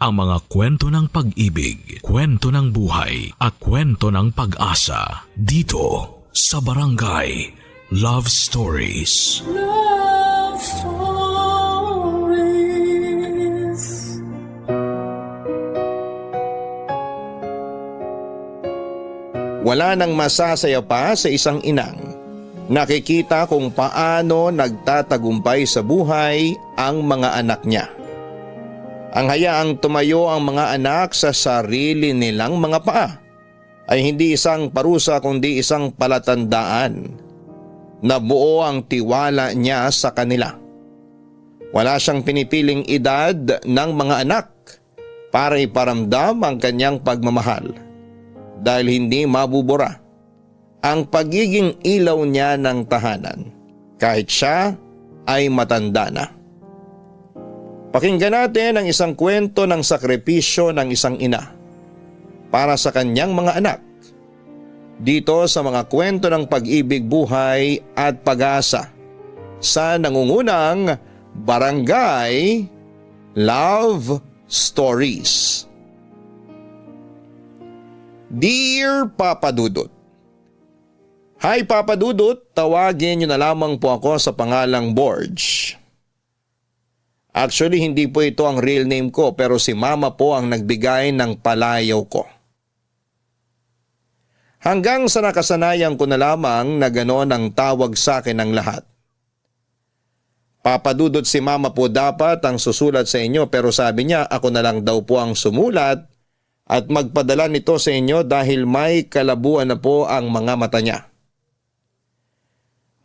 ang mga kwento ng pag-ibig, kwento ng buhay at kwento ng pag-asa dito sa Barangay Love Stories. Love Stories. Wala nang masasaya pa sa isang inang nakikita kung paano nagtatagumpay sa buhay ang mga anak niya. Ang hayaang tumayo ang mga anak sa sarili nilang mga paa ay hindi isang parusa kundi isang palatandaan na buo ang tiwala niya sa kanila. Wala siyang pinipiling edad ng mga anak para iparamdam ang kanyang pagmamahal dahil hindi mabubura ang pagiging ilaw niya ng tahanan kahit siya ay matanda na. Pakinggan natin ang isang kwento ng sakripisyo ng isang ina para sa kanyang mga anak dito sa mga kwento ng pag-ibig, buhay at pag-asa sa nangungunang Barangay Love Stories. Dear Papa Dudut, Hi Papa Dudut, tawagin niyo na lamang po ako sa pangalang Borge. Actually hindi po ito ang real name ko pero si Mama po ang nagbigay ng palayaw ko. Hanggang sa nakasanayan ko na lamang na gano'n ang tawag sa akin ng lahat. Papa Dudut, si Mama po dapat ang susulat sa inyo pero sabi niya ako na lang daw po ang sumulat at magpadala nito sa inyo dahil may kalabuan na po ang mga mata niya.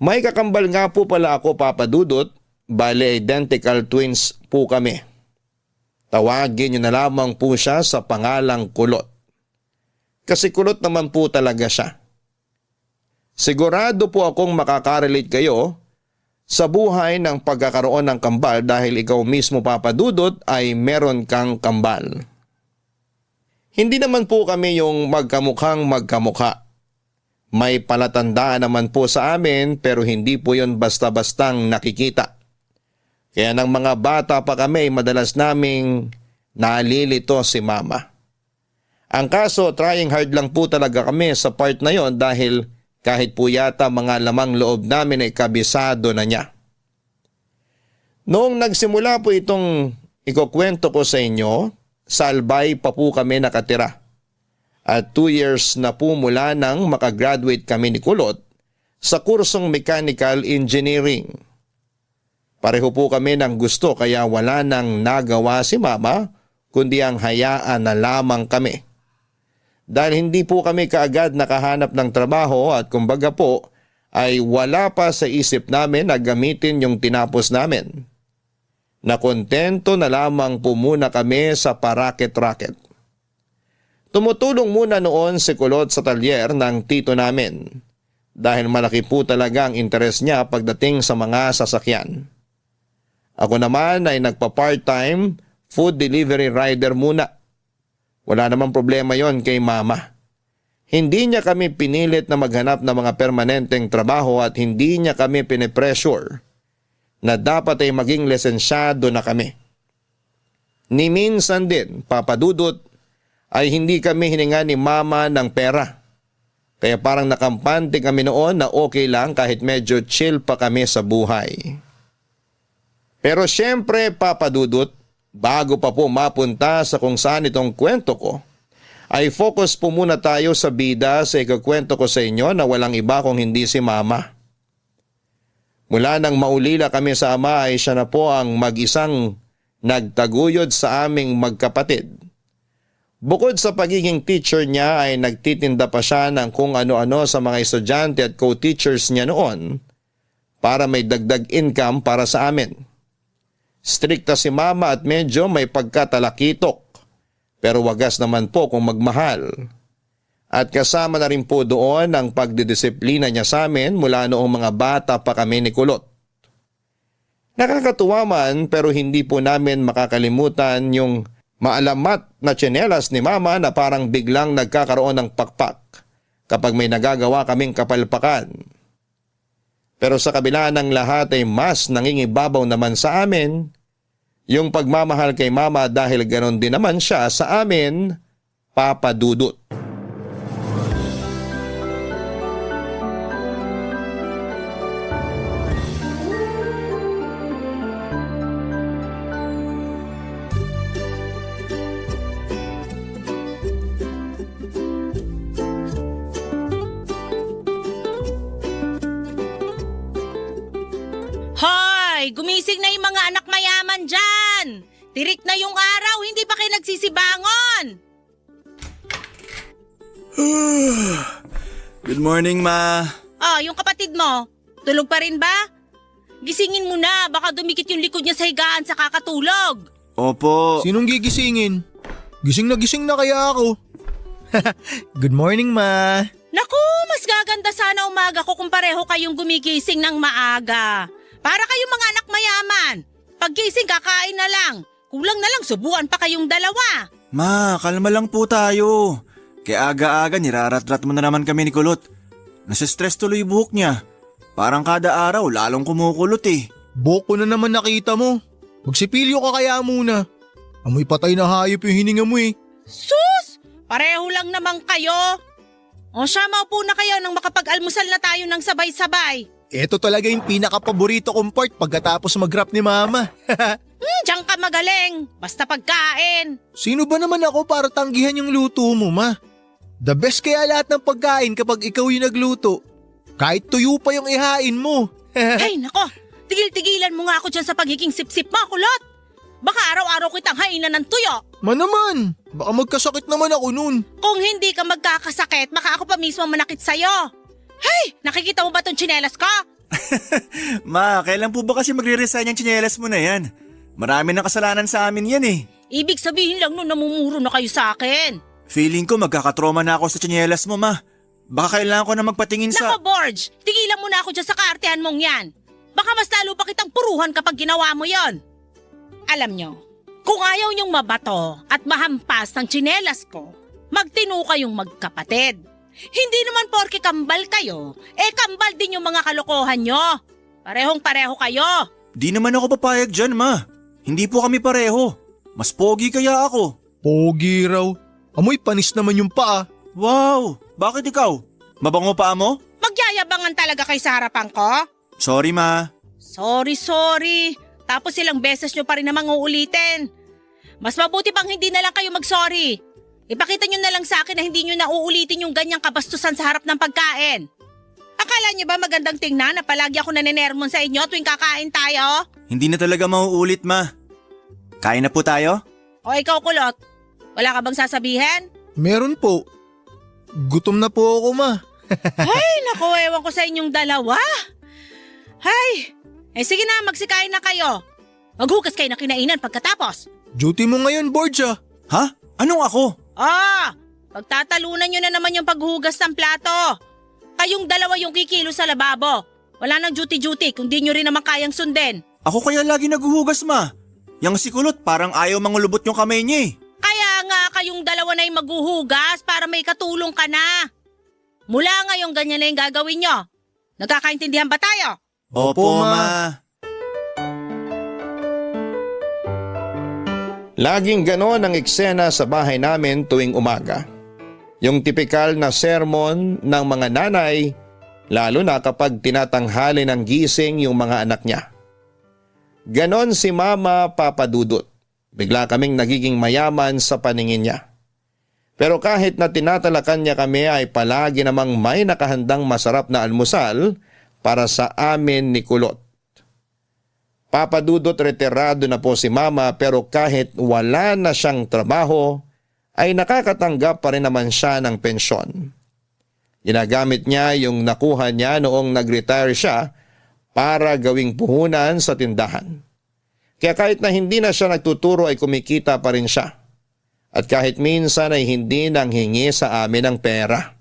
May kakambal nga po pala ako Papa Dudut, bale identical twins po kami. Tawagin niyo na lamang po siya sa pangalang Kulot. Kasi kulot naman po talaga siya. Sigurado po akong makakarelate kayo sa buhay ng pagkakaroon ng kambal dahil ikaw mismo Papa Dudut ay meron kang kambal. Hindi naman po kami yung magkamukhang magkamukha. May palatandaan naman po sa amin pero hindi po yon basta-bastang nakikita. Kaya ng mga bata pa kami madalas naming nalilito si Mama. Ang kaso trying hard lang po talaga kami sa part na yon dahil kahit po yata mga lamang loob namin ay kabisado na niya. Noong nagsimula po itong ikukwento ko sa inyo, sa Albay pa po kami nakatira. At 2 years na po mula nang makagraduate kami ni Kulot sa kursong Mechanical Engineering. Pareho po kami ng gusto kaya wala nang nagawa si Mama kundi ang hayaan na lamang kami. Dahil hindi po kami kaagad nakahanap ng trabaho at kumbaga po ay wala pa sa isip namin na gamitin yung tinapos namin. Nakontento na lamang po muna kami sa paraket-raket. Tumutulong muna noon si Kulot sa talyer ng tito namin dahil malaki po talaga ang interes niya pagdating sa mga sasakyan. Ako naman ay nagpa-part-time food delivery rider muna. Wala namang problema yon kay Mama. Hindi niya kami pinilit na maghanap ng mga permanenteng trabaho at hindi niya kami pinipressure na dapat ay maging lisensyado na kami. Ni minsan din, Papa Dudut, ay hindi kami hininga ni Mama ng pera. Kaya parang nakampante kami noon na okay lang kahit medyo chill pa kami sa buhay. Pero syempre Papa Dudut, bago pa po mapunta sa kung saan itong kwento ko, ay focus po muna tayo sa bida sa ikukwento ko sa inyo na walang iba kung hindi si Mama. Mula nang maulila kami sa ama ay siya na po ang mag-isang nagtaguyod sa aming magkapatid. Bukod sa pagiging teacher niya ay nagtitinda pa siya ng kung ano-ano sa mga estudyante at co-teachers niya noon para may dagdag income para sa amin. Strikta si Mama at medyo may pagkatalakitok pero wagas naman po kung magmahal. At kasama na rin po doon ang pagdidisiplina niya sa amin mula noong mga bata pa kami ni Kulot. Nakakatuwa man pero hindi po namin makakalimutan yung maalamat na tsinelas ni Mama na parang biglang nagkakaroon ng pakpak kapag may nagagawa kaming kapalpakan. Pero sa kabila ng lahat ay mas nangingibabaw naman sa amin Yung pagmamahal kay Mama dahil ganon din naman siya sa amin, Papa Dudut. Hoy! Gumising na yung mga anak mayaman dyan! Tirik na yung araw, hindi pa kayo nagsisibangon! Good morning, Ma. Oh, yung kapatid mo, tulog pa rin ba? Gisingin mo na, baka dumikit yung likod niya sa higaan sa kakatulog. Opo. Sinong gigisingin? Gising na kaya ako. Good morning, Ma. Naku, mas gaganda sana umaga ko kung pareho kayong gumigising ng maaga. Para kayong mga anak mayaman. Paggising kakain na lang. Kulang na lang subuan pa kayong dalawa. Ma, kalma lang po tayo. Kaya aga-aga nirarat-rat mo na naman kami ni Kulot. Nasa-stress tuloy yung buhok niya. Parang kada araw lalong kumukulot eh. Buhok ko na naman nakita mo. Magsipilyo ka kaya muna. Amoy patay na hayop yung hininga mo eh. Sus! Pareho lang naman kayo. O siya, maupo na kayo nang makapag-almusal na tayo ng sabay-sabay. Ito talaga yung pinaka-paborito kong part pagkatapos mag-rap ni Mama. Diyan ka magaling. Basta pagkain. Sino ba naman ako para tanggihan yung luto mo, Ma? The best kaya lahat ng pagkain kapag ikaw yung nagluto. Kahit tuyo pa yung ihain mo. Ay, nako. Tigil-tigilan mo nga ako dyan sa pagiging sip-sip mo, Kulot. Baka araw-araw kitang hainan ng tuyo. Ma naman, baka magkasakit naman ako nun. Kung hindi ka magkakasakit, baka ako pa mismo manakit sa'yo. Hey, nakikita mo ba tong tsinelas ko? Ma, kailan po ba kasi magre-resign yung tsinelas mo na yan? Marami ng kasalanan sa amin yan eh. Ibig sabihin lang nun namumuro na kayo sa akin. Feeling ko magkakatroma na ako sa tsinelas mo, Ma. Baka kailangan ko na magpatingin sa... Nako, Borge, tigilan mo na ako dyan sa kaartehan mong yan. Baka mas lalo pa kitang puruhan kapag ginawa mo yon. Alam nyo, kung ayaw nyong mabato at mahampas ng tsinelas ko, magtino kayong magkapatid. Hindi naman porke kambal kayo, kambal din yung mga kalokohan nyo. Parehong-pareho kayo. Di naman ako papayag dyan, Ma. Hindi po kami pareho. Mas pogi kaya ako. Pogi raw. Amoy panis naman yung paa. Wow! Bakit ikaw? Mabango pa mo? Magyayabangan talaga kay sa harapan ko? Sorry, Ma. Sorry. Tapos ilang beses nyo pa rin namang uulitin. Mas mabuti pang hindi na lang kayo mag-sorry. Ipakita nyo na lang sa akin na hindi nyo na uulitin yung ganyang kabastusan sa harap ng pagkain. Akala nyo ba magandang tingnan na palagi ako naninermon sa inyo tuwing kakain tayo? Hindi na talaga mauulit, Ma. Kain na po tayo? O ikaw, Kulot, wala ka bang sasabihin? Meron po. Gutom na po ako, Ma. Ay, naku, ewan ko sa inyong dalawa. Ay, sige na, magsikain na kayo. Maghugas kayo na kinainan pagkatapos. Duty mo ngayon, Borge ah. Ha? Anong ako? Pagtatalunan nyo na naman yung paghugas ng plato. Kayong dalawa yung kikilo sa lababo. Wala nang duty-duty kung di nyo rin naman kayang sundin. Ako kaya lagi naghuhugas, Ma. Yang si Kulot parang ayaw mangulubot yung kamay niya eh. Kaya nga kayong dalawa na yung maghuhugas para may katulong ka na. Mula ngayon ganyan na yung gagawin nyo. Nagkakaintindihan ba tayo? Opo, Ma. Laging ganon ang eksena sa bahay namin tuwing umaga. Yung tipikal na sermon ng mga nanay, lalo na kapag tinatanghali ng gising yung mga anak niya. Ganon si Mama Papa Dudut. Bigla kaming nagiging mayaman sa paningin niya. Pero kahit na tinatalakan niya kami ay palagi namang may nakahandang masarap na almusal para sa amin ni Kulot. Papa Dudut, retirado na po si Mama pero kahit wala na siyang trabaho ay nakakatanggap pa rin naman siya ng pensyon. Ginagamit niya yung nakuha niya noong nag-retire siya para gawing puhunan sa tindahan. Kaya kahit na hindi na siya nagtuturo ay kumikita pa rin siya. At kahit minsan ay hindi nang hingi sa amin ng pera.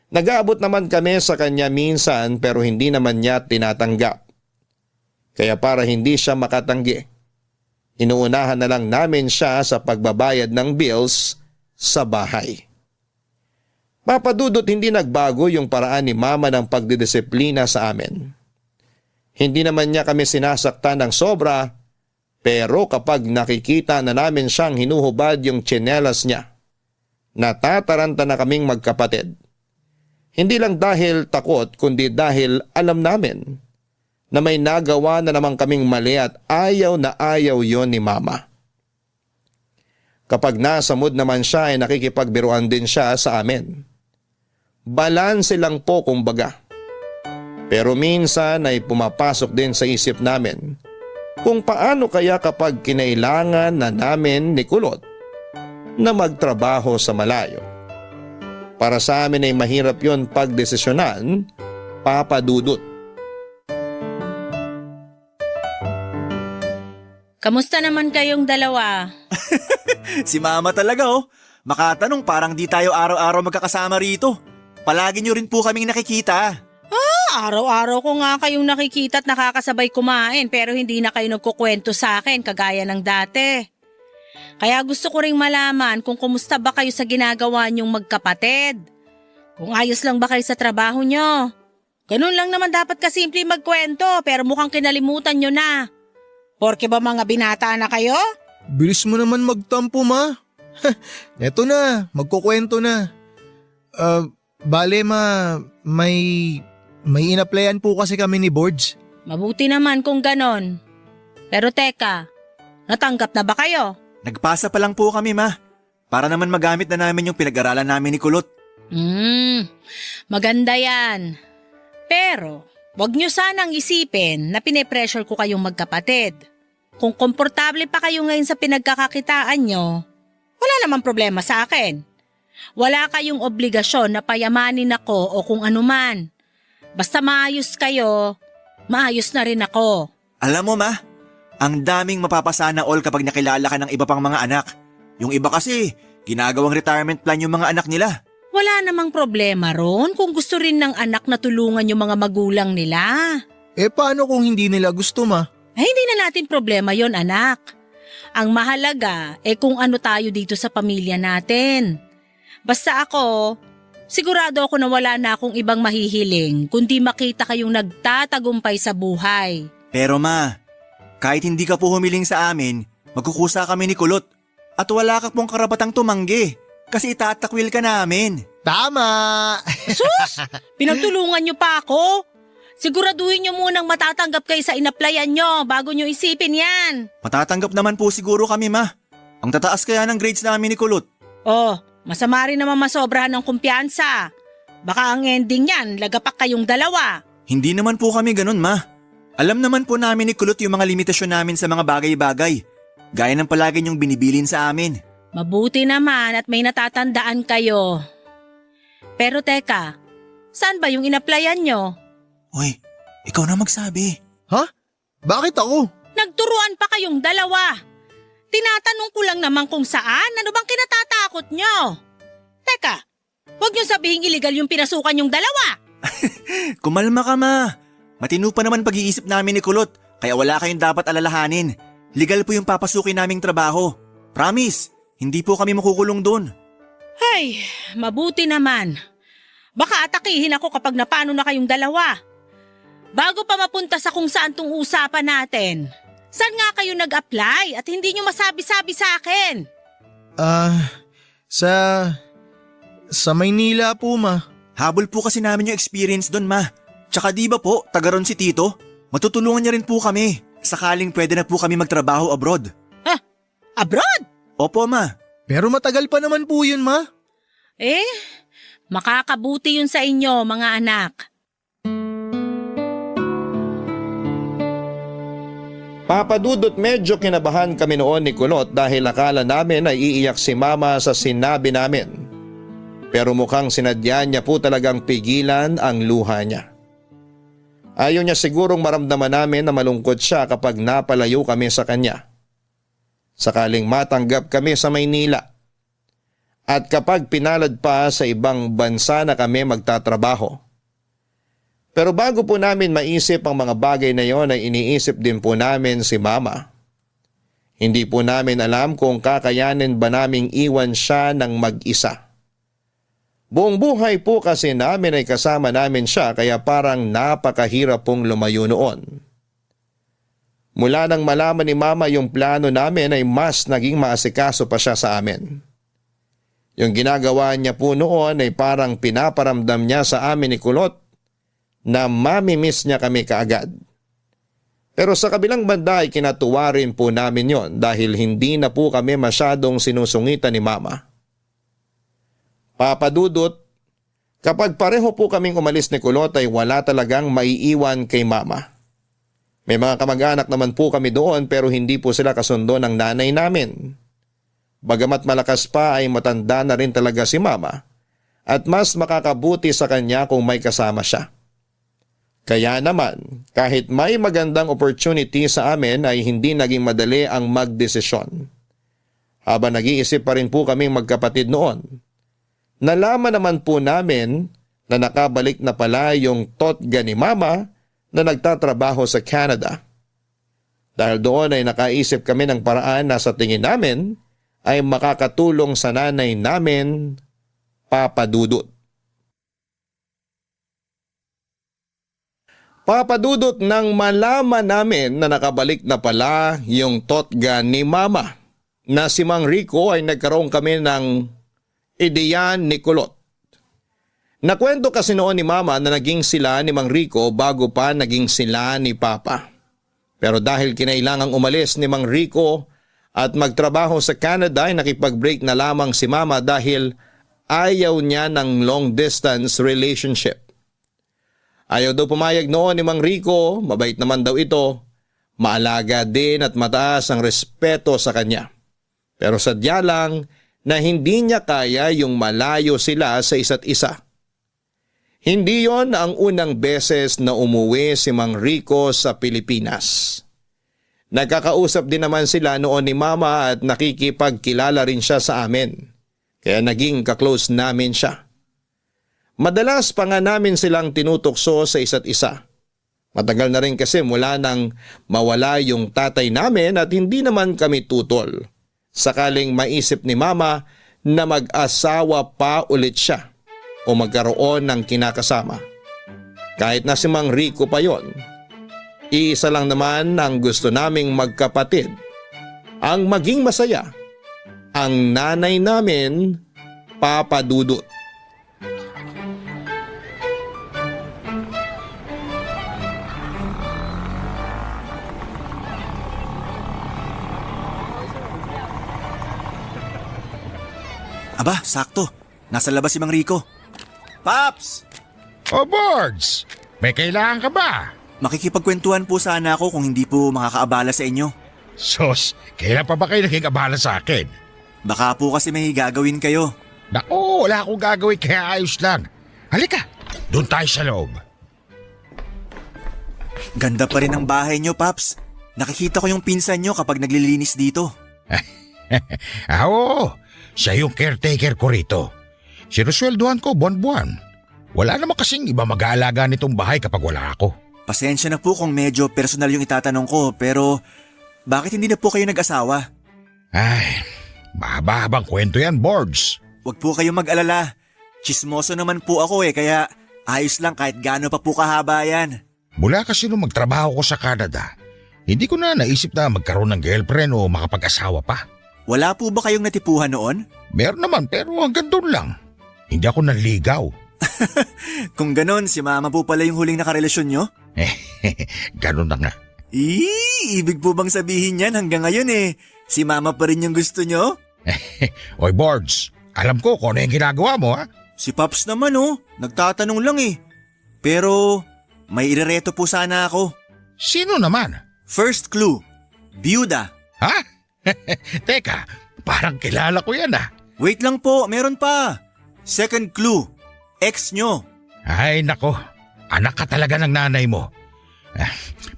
Nag-aabot naman kami sa kanya minsan pero hindi naman niya tinatanggap. Kaya para hindi siya makatanggi, inuunahan na lang namin siya sa pagbabayad ng bills sa bahay. Papa Dudut, hindi nagbago yung paraan ni Mama ng pagdidisiplina sa amin. Hindi naman niya kami sinasaktan ng sobra Pero kapag nakikita na namin siyang hinuhubad yung tsinelas niya, natataranta na kaming magkapatid. Hindi lang dahil takot kundi dahil alam namin na may nagawa na naman kaming mali at ayaw na ayaw yon ni Mama. Kapag nasa mood naman siya ay nakikipagbiruan din siya sa amin. Balanse lang po kumbaga. Pero minsan ay pumapasok din sa isip namin kung paano kaya kapag kinailangan na namin ni Kulot na magtrabaho sa malayo. Para sa amin ay mahirap yon pagdesisyonan, Papa Dudut. Kamusta naman kayong dalawa? Si Mama talaga oh. Makatanong parang di tayo araw-araw magkakasama rito. Palagi nyo rin po kaming nakikita. Araw-araw ko nga kayong nakikita at nakakasabay kumain pero hindi na kayo nagkukwento sa akin kagaya ng dati. Kaya gusto ko ring malaman kung kumusta ba kayo sa ginagawa niyong magkapatid. Kung ayos lang ba kayo sa trabaho niyo. Ganun lang naman dapat kasimple magkwento pero mukhang kinalimutan niyo na. Porke ba mga binata na kayo? Bilis mo naman magtampo, Ma. Eto na, magkukwento na. Bale, Ma, may inaplayan po kasi kami ni Borge. Mabuti naman kung ganon. Pero teka, natanggap na ba kayo? Nagpasa pa lang po kami, Ma. Para naman magamit na namin yung pinag-aralan namin ni Kulot. Maganda yan. Pero, wag nyo sanang isipin na pinipressure ko kayong magkapatid. Kung komportable pa kayo ngayon sa pinagkakakitaan nyo, wala namang problema sa akin. Wala kayong obligasyon na payamanin ako o kung anuman. Basta maayos kayo, maayos na rin ako. Alam mo, Ma, ang daming mapapasana all kapag nakilala ka ng iba pang mga anak. Yung iba kasi, ginagawang retirement plan yung mga anak nila. Wala namang problema ron kung gusto rin ng anak na tulungan yung mga magulang nila. Paano kung hindi nila gusto, Ma? Hindi na natin problema yon, anak. Ang mahalaga kung ano tayo dito sa pamilya natin. Basta ako, sigurado ako na wala na akong ibang mahihiling kundi makita kayong nagtatagumpay sa buhay. Pero Ma, kahit hindi ka po humiling sa amin, magkukusa kami ni Kulot. At wala ka pong karapatang tumanggi kasi itatakwil ka namin. Tama! Sus! Pinagtulungan niyo pa ako? Siguraduhin niyo munang matatanggap kayo sa inaplayan niyo bago niyo isipin yan. Matatanggap naman po siguro kami, Ma. Ang tataas kaya ng grades namin ni Kulot. Masama rin naman masobrahan ng kumpiyansa. Baka ang ending yan, lagapak kayong dalawa. Hindi naman po kami ganun, Ma. Alam naman po namin ni Kulot yung mga limitasyon namin sa mga bagay-bagay. Gaya ng palagi niyong binibilin sa amin. Mabuti naman at may natatandaan kayo. Pero teka, saan ba yung inaplayan niyo? Uy, ikaw na magsabi. Ha? Bakit ako? Nagturuan pa kayong dalawa. Tinatanong ko lang naman kung saan, ano bang kinatatakot nyo? Teka, huwag nyo sabihin illegal yung pinasukan yung dalawa. Kumalma ka, Ma. Matino pa naman pag-iisip namin ni Kulot, kaya wala kayong dapat alalahanin. Legal po yung papasukin naming trabaho. Promise, hindi po kami makukulong doon. Ay, mabuti naman. Baka atakihin ako kapag napano na kayong dalawa. Bago pa mapunta sa kung saan tong usapan natin, saan nga kayo nag-apply at hindi nyo masabi-sabi sa akin? Sa Maynila po, Ma. Habol po kasi namin yung experience doon, Ma. Tsaka di ba po, taga ron si Tito? Matutulungan niya rin po kami. Sakaling pwede na po kami magtrabaho abroad. Abroad? Opo, Ma. Pero matagal pa naman po yun, Ma. Makakabuti yun sa inyo, mga anak. Papa Dudut, medyo kinabahan kami noon ni Kulot dahil akala namin ay iiyak si Mama sa sinabi namin. Pero mukhang sinadya niya po talagang pigilan ang luha niya. Ayaw niya sigurong maramdaman namin na malungkot siya kapag napalayo kami sa kanya. Sakaling matanggap kami sa Maynila. At kapag pinalad pa sa ibang bansa na kami magtatrabaho. Pero bago po namin maisip ang mga bagay na yon ay iniisip din po namin si Mama. Hindi po namin alam kung kakayanin ba naming iwan siya ng mag-isa. Buong buhay po kasi namin ay kasama namin siya kaya parang napakahirap pong lumayo noon. Mula nang malaman ni Mama yung plano namin ay mas naging maasikaso pa siya sa amin. Yung ginagawa niya po noon ay parang pinaparamdam niya sa amin ni Kulot na mamimiss niya kami kaagad. Pero sa kabilang banda ay kinatuwa rin po namin yon dahil hindi na po kami masyadong sinusungitan ni Mama. Papa Dudut, kapag pareho po kaming umalis ni Kulot ay wala talagang maiiwan kay Mama. May mga kamag-anak naman po kami doon pero hindi po sila kasundo ng nanay namin. Bagamat malakas pa ay matanda na rin talaga si Mama at mas makakabuti sa kanya kung may kasama siya. Kaya naman, kahit may magandang opportunity sa amin ay hindi naging madali ang magdesisyon. Habang nag-iisip pa rin po kaming magkapatid noon, nalaman naman po namin na nakabalik na pala yung totga ni Mama na nagtatrabaho sa Canada. Dahil doon ay nakaisip kami ng paraan na sa tingin namin ay makakatulong sa nanay namin, Papa Dudut. Papa Dudut, nang malaman namin na nakabalik na pala yung totga ni Mama na si Mang Rico ay nagkaroon kami ng ideya ni Kulot. Nakwento kasi noon ni Mama na naging sila ni Mang Rico bago pa naging sila ni Papa. Pero dahil kinailangang umalis ni Mang Rico at magtrabaho sa Canada ay nakipag-break na lamang si Mama dahil ayaw niya ng long distance relationship. Ayaw daw pumayag noon ni Mang Rico, mabait naman daw ito, maalaga din at mataas ang respeto sa kanya. Pero sadya lang na hindi niya kaya yung malayo sila sa isa't isa. Hindi yon ang unang beses na umuwi si Mang Rico sa Pilipinas. Nagkakausap din naman sila noon ni Mama at nakikipagkilala rin siya sa amin. Kaya naging kaklose namin siya. Madalas pa nga namin silang tinutokso sa isa't isa. Matagal na rin kasi mula nang mawala yung tatay namin at hindi naman kami tutol. Sakaling maisip ni Mama na mag-asawa pa ulit siya o magkaroon ng kinakasama. Kahit na si Mang Rico pa yon, iisa lang naman ang gusto naming magkapatid, ang maging masaya, ang nanay namin, Papa Dudut. Aba, sakto. Nasa labas si Mang Rico. Paps! O Boards, may kailangan ka ba? Makikipagkwentuhan po sana ako kung hindi po makakaabala sa inyo. Sos, kailan pa ba kayo nakikabala sa akin? Baka po kasi may gagawin kayo. Naku, wala akong gagawin kaya ayos lang. Halika, doon tayo sa loob. Ganda pa rin ang bahay nyo, Paps. Nakikita ko yung pinsan nyo kapag naglilinis dito. Oo, siya yung caretaker ko rito. Sinusweldohan ko buwan-buwan. Wala naman kasing iba mag-aalaga nitong bahay kapag wala ako. Pasensya na po kung medyo personal yung itatanong ko, pero bakit hindi na po kayo nag-asawa? Ay, mahaba-habang kwento yan, Boards. Huwag po kayong mag-alala. Chismoso naman po ako kaya ayos lang kahit gaano pa po kahaba yan. Mula kasi nung magtrabaho ko sa Canada, hindi ko na naisip na magkaroon ng girlfriend o makapag-asawa pa. Wala po ba kayong natipuhan noon? Meron naman pero hanggang doon lang. Hindi ako nanligaw. Kung ganon, si Mama po pala yung huling nakarelasyon nyo? Ganun na nga. Ibig po bang sabihin yan hanggang ngayon si Mama pa rin yung gusto nyo? Oy Boards, alam ko kung ano yung ginagawa mo ha. Si Paps naman nagtatanong lang Pero may irereto po sana ako. Sino naman? First clue, byuda. Ha? Teka, parang kilala ko yan Wait lang po, meron pa. Second clue, ex nyo. Ay nako, anak ka talaga ng nanay mo.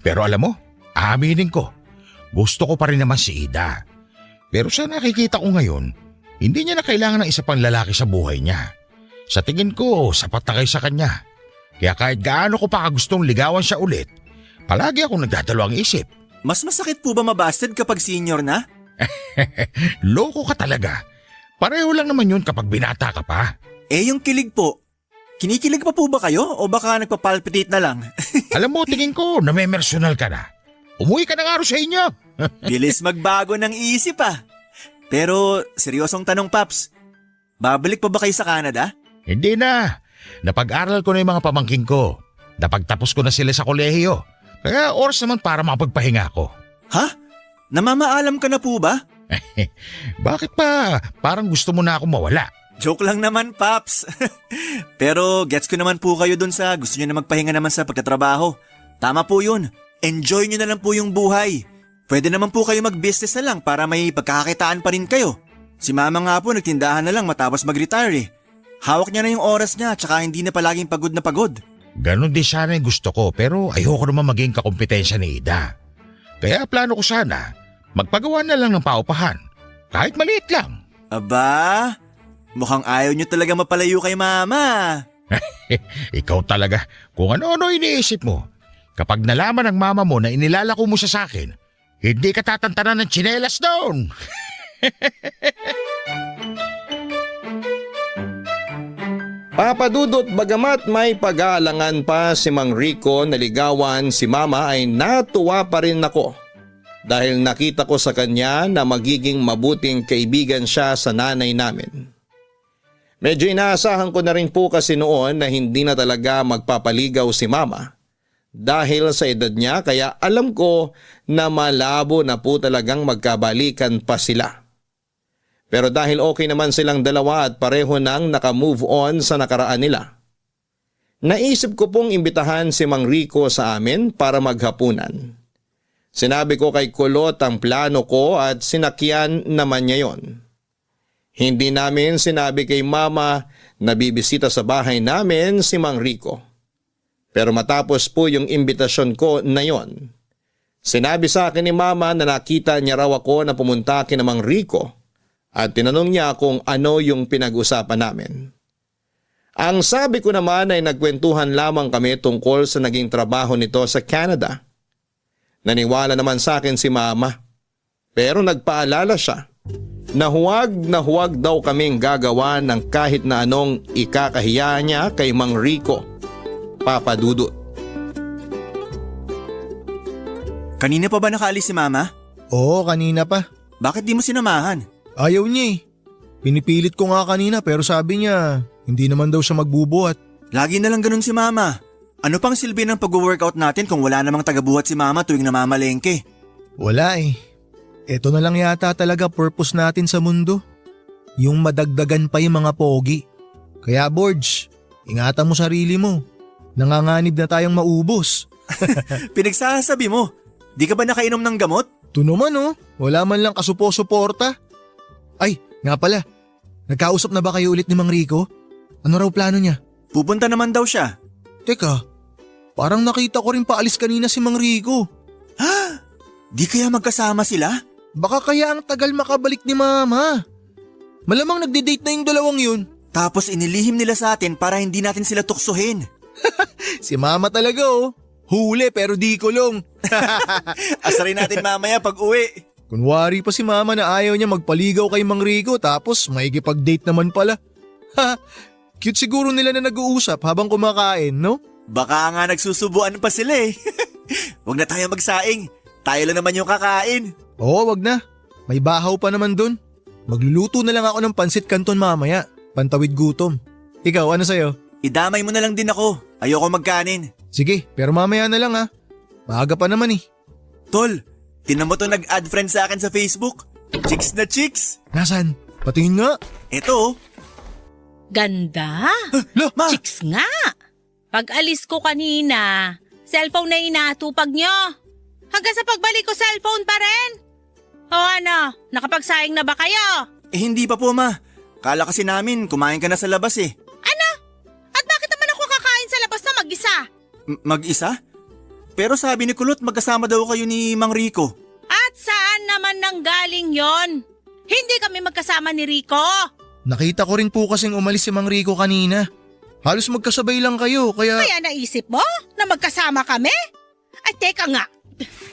Pero alam mo, aaminin ko, gusto ko pa rin naman si Ida. Pero sa nakikita ko ngayon, hindi niya na kailangan ng isa pang lalaki sa buhay niya. Sa tingin ko, sapat na kayo sa kanya. Kaya kahit gaano ko pa gustong ligawan siya ulit, palagi akong nagdadalawang isip. Mas masakit po ba mabasted kapag senior na? Loko ka talaga. Pareho lang naman yun kapag binata ka pa. Yung kilig po. Kinikilig pa po ba kayo o baka nagpapalpitate na lang? Alam mo, tingin ko, namemersonal ka na. Umuwi ka na nga rin sa inyo. Bilis magbago ng isip ah. Pero seryosong tanong Paps, babalik pa ba kayo sa Canada? Hindi na. Napag-aral ko na yung mga pamangking ko. Napagtapos ko na sila sa kolehiyo. Kaya oras naman para makapagpahinga ako. Ha? Namamaalam ka na po ba? Bakit pa? Parang gusto mo na akong mawala. Joke lang naman, Paps. Pero gets ko naman po kayo dun sa gusto nyo na magpahinga naman sa pagkatrabaho. Tama po yun. Enjoy nyo na lang po yung buhay. Pwede naman po kayo mag-business na lang para may pagkakakitaan pa rin kayo. Si Mama nga po nagtindahan na lang matapos mag-retire eh. Hawak niya na yung oras niya tsaka hindi na palaging pagod na pagod. Ganon din sana yung gusto ko pero ayoko naman maging kakumpetensya ni Ida. Kaya plano ko sana, magpagawa na lang ng paupahan. Kahit maliit lang. Aba, mukhang ayaw nyo talaga mapalayo kay Mama. Ikaw talaga, kung ano-ano iniisip mo. Kapag nalaman ng mama mo na inilalako mo siya sa akin, hindi ka tatantanan ng tsinelas doon. Papadudot bagamat may pag-aalangan pa si Mang Rico na ligawan si Mama ay natuwa pa rin ako. Dahil nakita ko sa kanya na magiging mabuting kaibigan siya sa nanay namin. Medyo inaasahan ko na rin po kasi noon na hindi na talaga magpapaligaw si Mama. Dahil sa edad niya kaya alam ko na malabo na po talagang magkabalikan pa sila. Pero dahil okay naman silang dalawa at pareho nang nakamove on sa nakaraan nila, naisip ko pong imbitahan si Mang Rico sa amin para maghapunan. Sinabi ko kay Kulot ang plano ko at sinakyan naman niya yon. Hindi namin sinabi kay Mama na bibisita sa bahay namin si Mang Rico. Pero matapos po yung imbitasyon ko na yon, sinabi sa akin ni Mama na nakita niya raw ako na pumunta kina Mang Rico at tinanong niya kung ano yung pinag-usapan namin. Ang sabi ko naman ay nagkwentuhan lamang kami tungkol sa naging trabaho nito sa Canada. Naniwala naman sa akin si Mama, pero nagpaalala siya na huwag daw kaming gagawa ng kahit na anong ikakahiya niya kay Mang Rico, Papa Dudut. Kanina pa ba nakaalis si Mama? Oo, kanina pa. Bakit di mo sinamahan? Ayaw niya eh. Pinipilit ko nga kanina pero sabi niya hindi naman daw siya magbubuhat. Lagi na lang ganun si Mama. Ano pang silbi ng pag-workout natin kung wala namang tagabuhat si Mama tuwing namamalengke? Wala eh. Ito na lang yata talaga purpose natin sa mundo. Yung madagdagan pa yung mga pogi. Kaya Borge, ingatan mo sarili mo. Nanganganib na tayong maubos. Pinagsasabi mo, di ka ba nakainom ng gamot? Ito naman oh, wala man lang kasupo-suporta. Ay, nga pala, nagkausap na ba kayo ulit ni Mang Rico? Ano raw plano niya? Pupunta naman daw siya. Teka, parang nakita ko rin paalis kanina si Mang Rico. Di kaya magkasama sila? Baka kaya ang tagal makabalik ni Mama. Malamang nagde-date na yung dalawang yun. Tapos inilihim nila sa atin para hindi natin sila tuksohin. Si Mama talaga oh. Huli pero di kulong. Asarin natin mamaya pag uwi. Kunwari pa si Mama na ayaw niya magpaligaw kay Mang Rico tapos maikipag-date naman pala. Ha, cute siguro nila na nag-uusap habang kumakain, no? Baka nga nagsusubuan pa sila eh. Huwag na tayo magsaing. Tayo lang naman yung kakain. Oo, wag na. May bahaw pa naman dun. Magluluto na lang ako ng pansit canton mamaya. Pantawid gutom. Ikaw, ano sa'yo? Idamay mo na lang din ako. Ayoko magkanin. Sige, pero mamaya na lang ha. Maaga pa naman eh. Tol, tinan mo to nag-add friend sa akin sa Facebook. Chicks na chicks. Nasan? Patingin nga. Eto. Ganda. Lo, Ma! Chicks nga. Pag alis ko kanina, cellphone na inatupag nyo. Hanggang sa pagbalik ko cellphone pa rin. O ano, nakapagsaing na ba kayo? Hindi pa po, Ma. Kala kasi namin kumain ka na sa labas eh. Ano? At bakit naman ako kakain sa labas na mag-isa? Mag-isa? Pero sabi ni Kulot magkasama daw kayo ni Mang Rico. At saan naman nanggaling yon? Hindi kami magkasama ni Rico. Nakita ko rin po kasing umalis si Mang Rico kanina. Halos magkasabay lang kayo kaya… Kaya naisip mo na magkasama kami? Ay teka nga.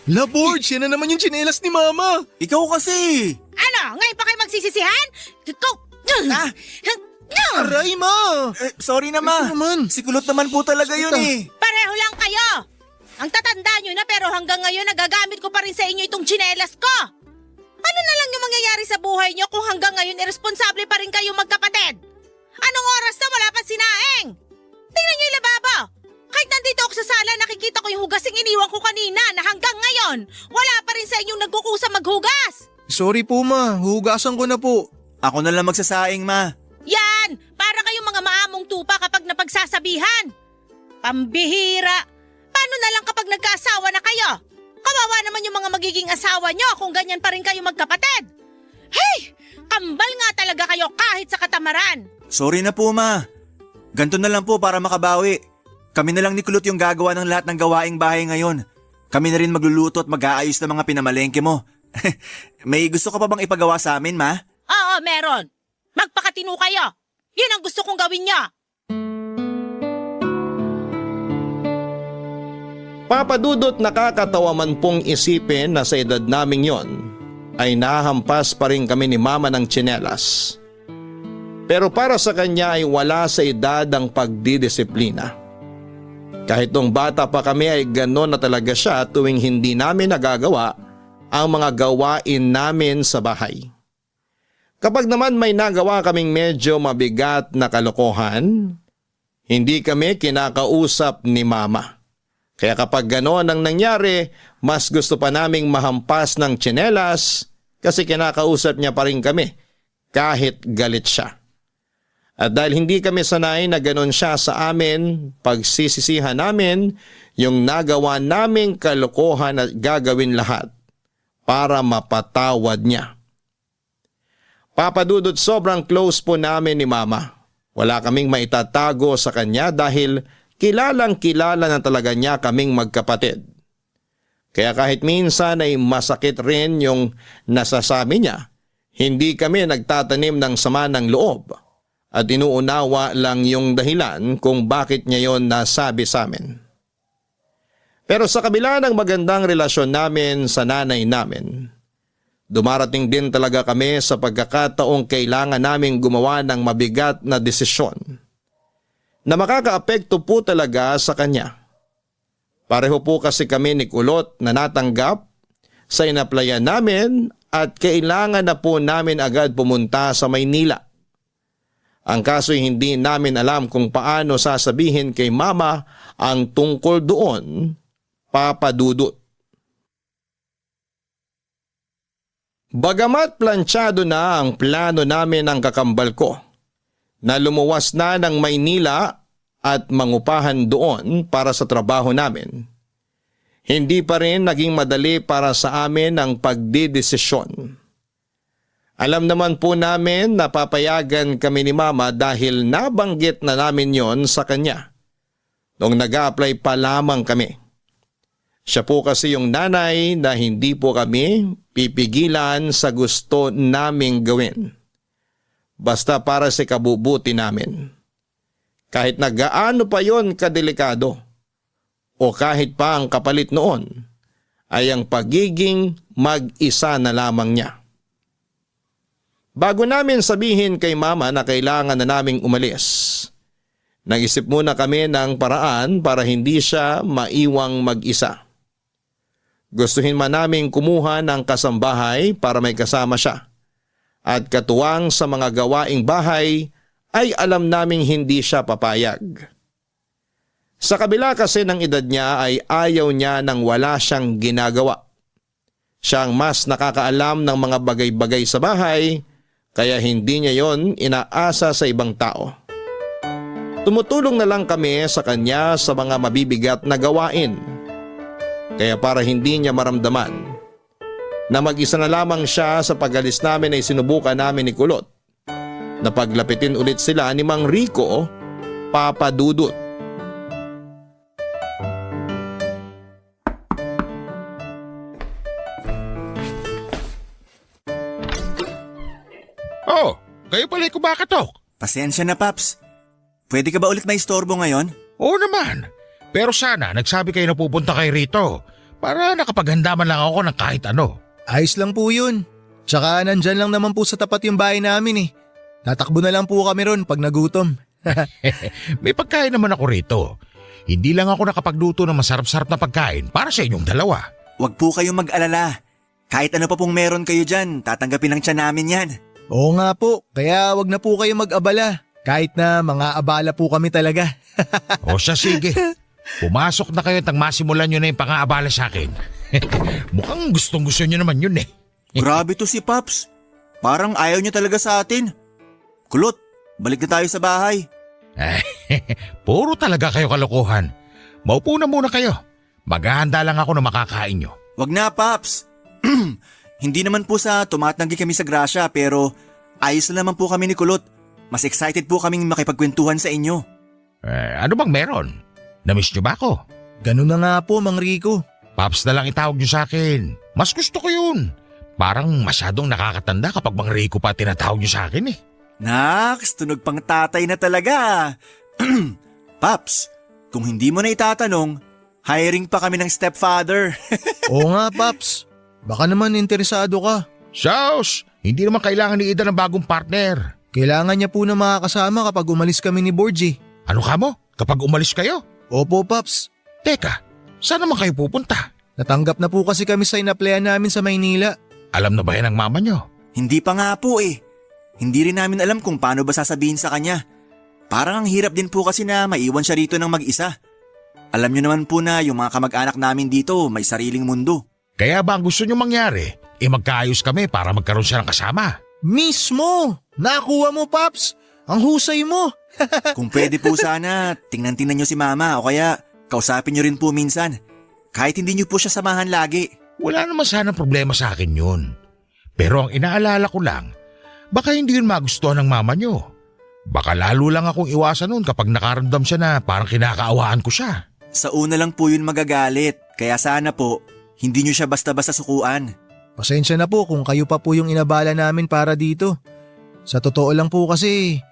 La Borge, yan na naman yung tsinelas ni Mama. Ikaw kasi. Ano? Ngayon pa kayo magsisisihan? Ikaw! Ah! Aray, Ma! Sorry na, Ma. Ito naman. Si Kulot naman po talaga yun eh. Pareho lang kayo. Ang tatanda nyo na pero hanggang ngayon nagagamit ko pa rin sa inyo itong tsinelas ko. Ano na lang yung mangyayari sa buhay nyo kung hanggang ngayon irresponsable pa rin kayo magkapatid? Anong oras na wala pa sinaing? Tingnan nyo yung lababo. Kahit nandito ako sa sala, nakikita ko yung hugasing iniwan ko kanina na hanggang ngayon, wala pa rin sa inyong nagkukusa maghugas. Sorry po ma, hugasan ko na po. Ako na lang magsasaing, ma. Yan! Para kayong mga maamong tupa kapag napagsasabihan. Pambihira! Paano na lang kapag nagkaasawa na kayo? Kawawa naman yung mga magiging asawa nyo kung ganyan pa rin kayo magkapatid. Hey! Kambal nga talaga kayo kahit sa katamaran. Sorry na po, ma. Ganto na lang po para makabawi. Kami na lang ni Kulot yung gagawa ng lahat ng gawaing bahay ngayon. Kami na rin magluluto at mag-aayos ng mga pinamalengke mo. May gusto ka pa bang ipagawa sa amin, ma? Oo, meron. Magpakatino kayo. Yun ang gusto kong gawin nyo. Papadudot, nakakatawa man pong isipin na sa edad naming yon ay nahampas pa rin kami ni mama ng tsinelas. Pero para sa kanya ay wala sa edad ang pagdidisiplina. Kahit nung bata pa kami ay gano'n na talaga siya tuwing hindi namin nagagawa ang mga gawain namin sa bahay. Kapag naman may nagawa kaming medyo mabigat na kalokohan, hindi kami kinakausap ni mama. Kaya kapag gano'n ang nangyari, mas gusto pa naming mahampas ng tsinelas kasi kinakausap niya pa rin kami kahit galit siya. At dahil hindi kami sanay na gano'n siya sa amin, pagsisisihan namin yung nagawa naming kalokohan at gagawin lahat para mapatawad niya. Papadudot, sobrang close po namin ni mama. Wala kaming maitatago sa kanya dahil kilalang kilala na talaga niya kaming magkapatid. Kaya kahit minsan ay masakit rin yung nasasabi niya, hindi kami nagtatanim ng sama ng loob at inuunawa lang yung dahilan kung bakit niya yon nasabi sa amin. Pero sa kabila ng magandang relasyon namin sa nanay namin, dumarating din talaga kami sa pagkakataong kailangan naming gumawa ng mabigat na desisyon na makakaapekto po talaga sa kanya. Pareho po kasi kami ni Kulot na natanggap sa inaplayan namin at kailangan na po namin agad pumunta sa Maynila. Ang kaso hindi namin alam kung paano sasabihin kay mama ang tungkol doon, papadudot. Bagamat planchado na ang plano namin ng kakambal ko, na lumuwas na ng Maynila at mangupahan doon para sa trabaho namin, hindi pa rin naging madali para sa amin ang pagdidesisyon. Alam naman po namin na papayagan kami ni mama dahil nabanggit na namin yon sa kanya noong nag-a-apply pa lamang kami. Siya po kasi yung nanay na hindi po kami pipigilan sa gusto naming gawin. Basta para sa kabubuti namin. Kahit na gaano pa yon kadelikado o kahit pa ang kapalit noon ay ang pagiging mag-isa na lamang niya. Bago namin sabihin kay mama na kailangan na naming umalis, nag-isip muna kami ng paraan para hindi siya maiwang mag-isa. Gustuhin man namin kumuha ng kasambahay para may kasama siya. At katuwang sa mga gawaing bahay ay alam naming hindi siya papayag. Sa kabila kasi ng edad niya ay ayaw niya nang wala siyang ginagawa. Siya ang mas nakakaalam ng mga bagay-bagay sa bahay kaya hindi niya yon inaasa sa ibang tao. Tumutulong na lang kami sa kanya sa mga mabibigat na gawain. Kaya para hindi niya maramdaman na mag-isa na lamang siya sa pag-alis namin ay sinubukan namin ni Kulot na paglapitin ulit sila ni Mang Rico, papadudot. Oh, kayo pala kumakatok. Pasensya na, Paps. Pwede ka ba ulit maistorbo ngayon? Oo naman. Pero sana nagsabi kayo na pupunta kayo rito para nakapaghanda man lang ako ng kahit ano. Ayos lang po yun. Tsaka nandyan lang naman po sa tapat yung bahay namin eh. Tatakbo na lang po kami ron pag nagutom. May pagkain naman ako rito. Hindi lang ako nakapagluto ng masarap-sarap na pagkain para sa inyong dalawa. Huwag po kayong mag-alala. Kahit ano pa pong meron kayo dyan, tatanggapin ng tiyan namin yan. Oo nga po, kaya wag na po kayo mag-abala. Kahit na mga abala po kami talaga. O siya, sige. Pumasok na kayo at masimulan nyo na yung pang-aabala sa akin. Mukhang gustong-gusto nyo naman yun eh. Grabe to si Paps. Parang ayaw niyo talaga sa atin. Kulot, balik na tayo sa bahay. Puro talaga kayo kalokohan. Maupo na muna kayo. Maghahanda lang ako na makakain nyo. Wag na, Paps. Hindi naman po sa tumatanggi kami sa grasya pero ayos na naman po kami ni Kulot. Mas excited po kaming makipagkwentuhan sa inyo. Ano bang meron? Namiss nyo ba ako? Ganun na nga po, Mang Rico. Paps na lang itawag nyo sa akin. Mas gusto ko yun. Parang masyadong nakakatanda kapag Mang Rico pa tinatawag nyo sa akin eh. Naks, tunog pang tatay na talaga. Paps, kung hindi mo na itatanong, hiring pa kami ng stepfather. Oo nga, Paps. Baka naman interesado ka. Sos, hindi naman kailangan ni Ida ng bagong partner. Kailangan niya po na makakasama kapag umalis kami ni Borgie. Ano ka mo? Kapag umalis kayo? Opo, Paps. Teka, saan naman kayo pupunta? Natanggap na po kasi kami sa inaplayan namin sa Maynila. Alam na ba yan ng mama nyo? Hindi pa nga po eh. Hindi rin namin alam kung paano ba sasabihin sa kanya. Parang ang hirap din po kasi na maiwan siya rito ng mag-isa. Alam niyo naman po na yung mga kamag-anak namin dito may sariling mundo. Kaya ba ang gusto nyo mangyari? Magkaayos kami para magkaroon siya ng kasama. Mismo! Nakuha mo, Paps! Ang husay mo! Kung pwede po sana, tingnan-tingnan niyo si mama o kaya kausapin niyo rin po minsan. Kahit hindi niyo po siya samahan lagi. Wala naman sana problema sa akin yun. Pero ang inaalala ko lang, baka hindi yun magustuhan ng mama nyo. Baka lalo lang akong iwasan nun kapag nakaramdam siya na parang kinakaawaan ko siya. Sa una lang po yun magagalit, kaya sana po, hindi niyo siya basta-basta sukuan. Pasensya na po kung kayo pa po yung inabala namin para dito. Sa totoo lang po kasi,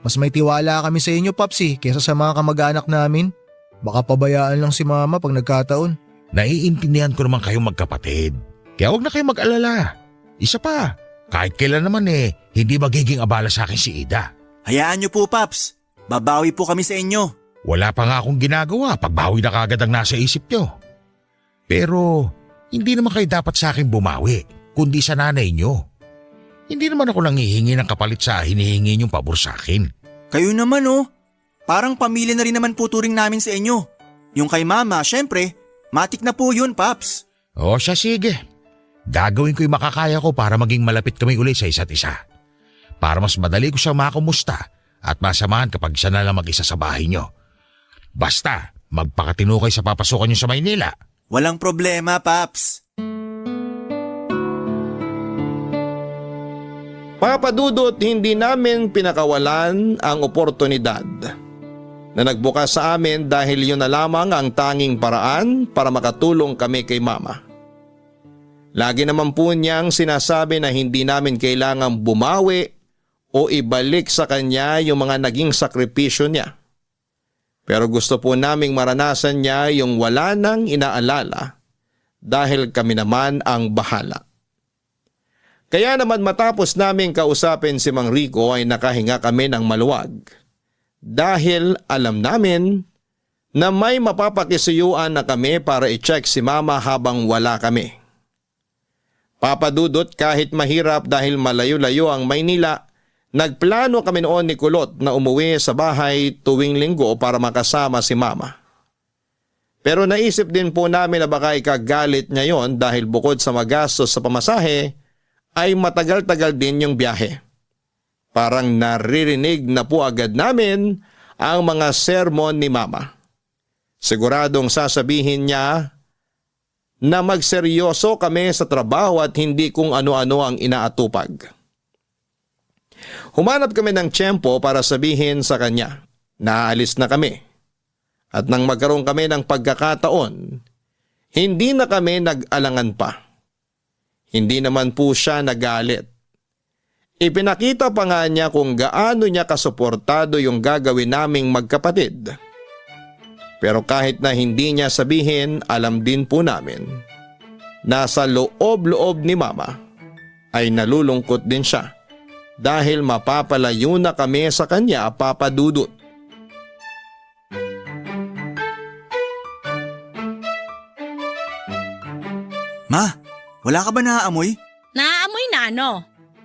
mas may tiwala kami sa inyo, Papsi, kesa sa mga kamag-anak namin. Baka pabayaan lang si Mama pag nagkataon. Naiintindihan ko naman kayong magkapatid. Kaya huwag na kayong mag-alala. Isa pa, kahit kailan naman hindi magiging abala sa akin si Ida. Hayaan niyo po, Paps. Babawi po kami sa inyo. Wala pa nga akong ginagawa, pagbawi na kagad ang nasa isip nyo. Pero hindi naman kayo dapat sa akin bumawi, kundi sa nanay nyo. Hindi naman ako nanghihingi ng kapalit sa hinihingi nyong pabor sa akin. Kayo naman oh, parang pamilya na rin naman po turing namin sa inyo. Yung kay Mama, syempre, matik na po yun, Paps. O siya, sige. Gagawin ko yung makakaya ko para maging malapit kami uli sa isa't isa. Para mas madali ko siyang makumusta at masamahan kapag siya na lang mag-isa sa bahay nyo. Basta, magpakatino kayo sa papasukan nyo sa Maynila. Walang problema, Paps. Papadudot, hindi namin pinakawalan ang oportunidad na nagbukas sa amin dahil yun na lamang ang tanging paraan para makatulong kami kay Mama. Lagi naman po niyang sinasabi na hindi namin kailangang bumawi o ibalik sa kanya yung mga naging sakripisyo niya. Pero gusto po naming maranasan niya yung wala nang inaalala dahil kami naman ang bahala. Kaya naman matapos naming kausapin si Mang Rico ay nakahinga kami ng maluwag dahil alam namin na may mapapakisuyuan na kami para i-check si Mama habang wala kami. Papadudot, kahit mahirap dahil malayo-layo ang Maynila, nagplano kami noon ni Kulot na umuwi sa bahay tuwing linggo para makasama si Mama. Pero naisip din po namin na baka ikagalit niya yon dahil bukod sa magastos sa pamasahe, ay matagal-tagal din yung biyahe. Parang naririnig na po agad namin ang mga sermon ni Mama. Siguradong sasabihin niya na magseryoso kami sa trabaho at hindi kung ano-ano ang inaatupag. Humanap kami ng tiyempo para sabihin sa kanya na aalis na kami. At nang magkaroon kami ng pagkakataon, hindi na kami nag-alangan pa. Hindi naman po siya nagalit. Ipinakita pa nga niya kung gaano niya kasuportado yung gagawin naming magkapatid. Pero kahit na hindi niya sabihin, alam din po namin na sa loob-loob ni Mama ay nalulungkot din siya dahil mapapalayo na kami sa kanya, Papadudot. Wala ka ba naaamoy? Naaamoy na ano?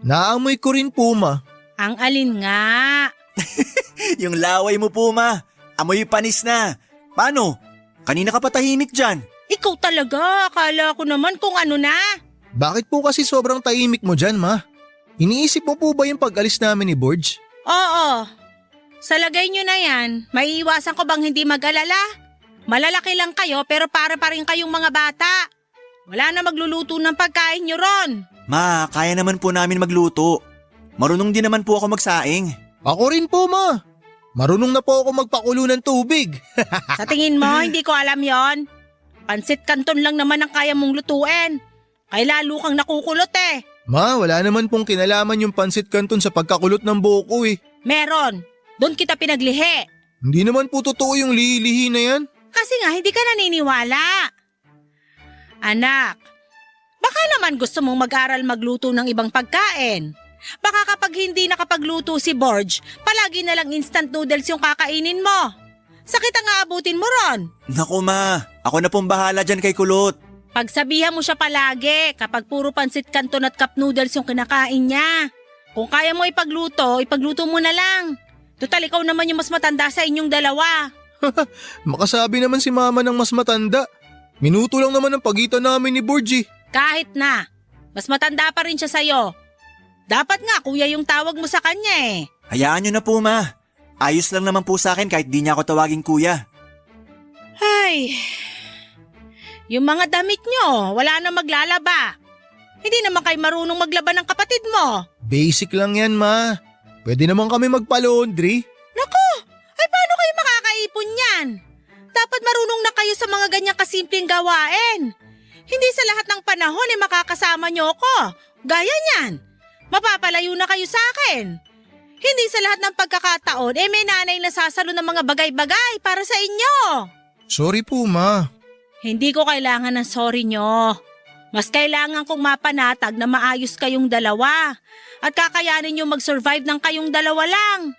Naamoy ko rin po ma. Ang alin nga? Yung laway mo po, ma. Amoy panis na. Paano? Kanina ka pa tahimik dyan. Ikaw talaga, akala ko naman kung ano na. Bakit po kasi sobrang tahimik mo dyan ma? Iniisip mo po ba yung pag-alis namin ni Borge? Oo. Sa lagay nyo na yan, maiiwasan ko bang hindi mag-alala? Malalaki lang kayo pero para pa rin kayong mga bata. Wala na magluluto ng pagkain nyo ron. Ma, kaya naman po namin magluto. Marunong din naman po ako magsaing. Ako rin po ma. Marunong na po ako magpakulo ng tubig. Sa tingin mo, hindi ko alam yon. Pansit Canton lang naman ang kaya mong lutuin. Kaya lalo kang nakukulot eh. Ma, wala naman pong kinalaman yung pansit canton sa pagkakulot ng buhok ko eh. Meron. Doon kita pinaglihi. Hindi naman po totoo yung lihi na yan. Kasi nga hindi ka naniniwala. Anak, baka naman gusto mong mag-aral magluto ng ibang pagkain. Baka kapag hindi nakapagluto si Borge, palagi na lang instant noodles yung kakainin mo. Sakit ang aabutin mo ron. Naku ma, ako na pong bahala dyan kay Kulot. Pagsabihan mo siya palagi kapag puro pansit canton at cup noodles yung kinakain niya. Kung kaya mo ipagluto mo na lang. Total, ikaw naman yung mas matanda sa inyong dalawa. Makasabi naman si mama ng mas matanda. Minuto lang naman ang pagitan namin ni Borge. Kahit na, mas matanda pa rin siya sa'yo. Dapat nga kuya yung tawag mo sa kanya eh. Hayaan nyo na po ma. Ayos lang naman po sa akin kahit di niya ako tawaging kuya. Ay, yung mga damit nyo, wala na maglalaba. Hindi naman kayo marunong maglaba ng kapatid mo. Basic lang yan ma. Pwede naman kami magpa-laundry. Naku, ay paano kayo makakaipon yan? Dapat marunong na kayo sa mga ganyang kasimpleng gawain. Hindi sa lahat ng panahon ay makakasama nyo ako. Gaya niyan, mapapalayo na kayo sa akin. Hindi sa lahat ng pagkakataon may nanay na sasalo ng mga bagay-bagay para sa inyo. Sorry po ma. Hindi ko kailangan ng sorry nyo. Mas kailangan kong mapanatag na maayos kayong dalawa at kakayanin nyo mag-survive ng kayong dalawa lang.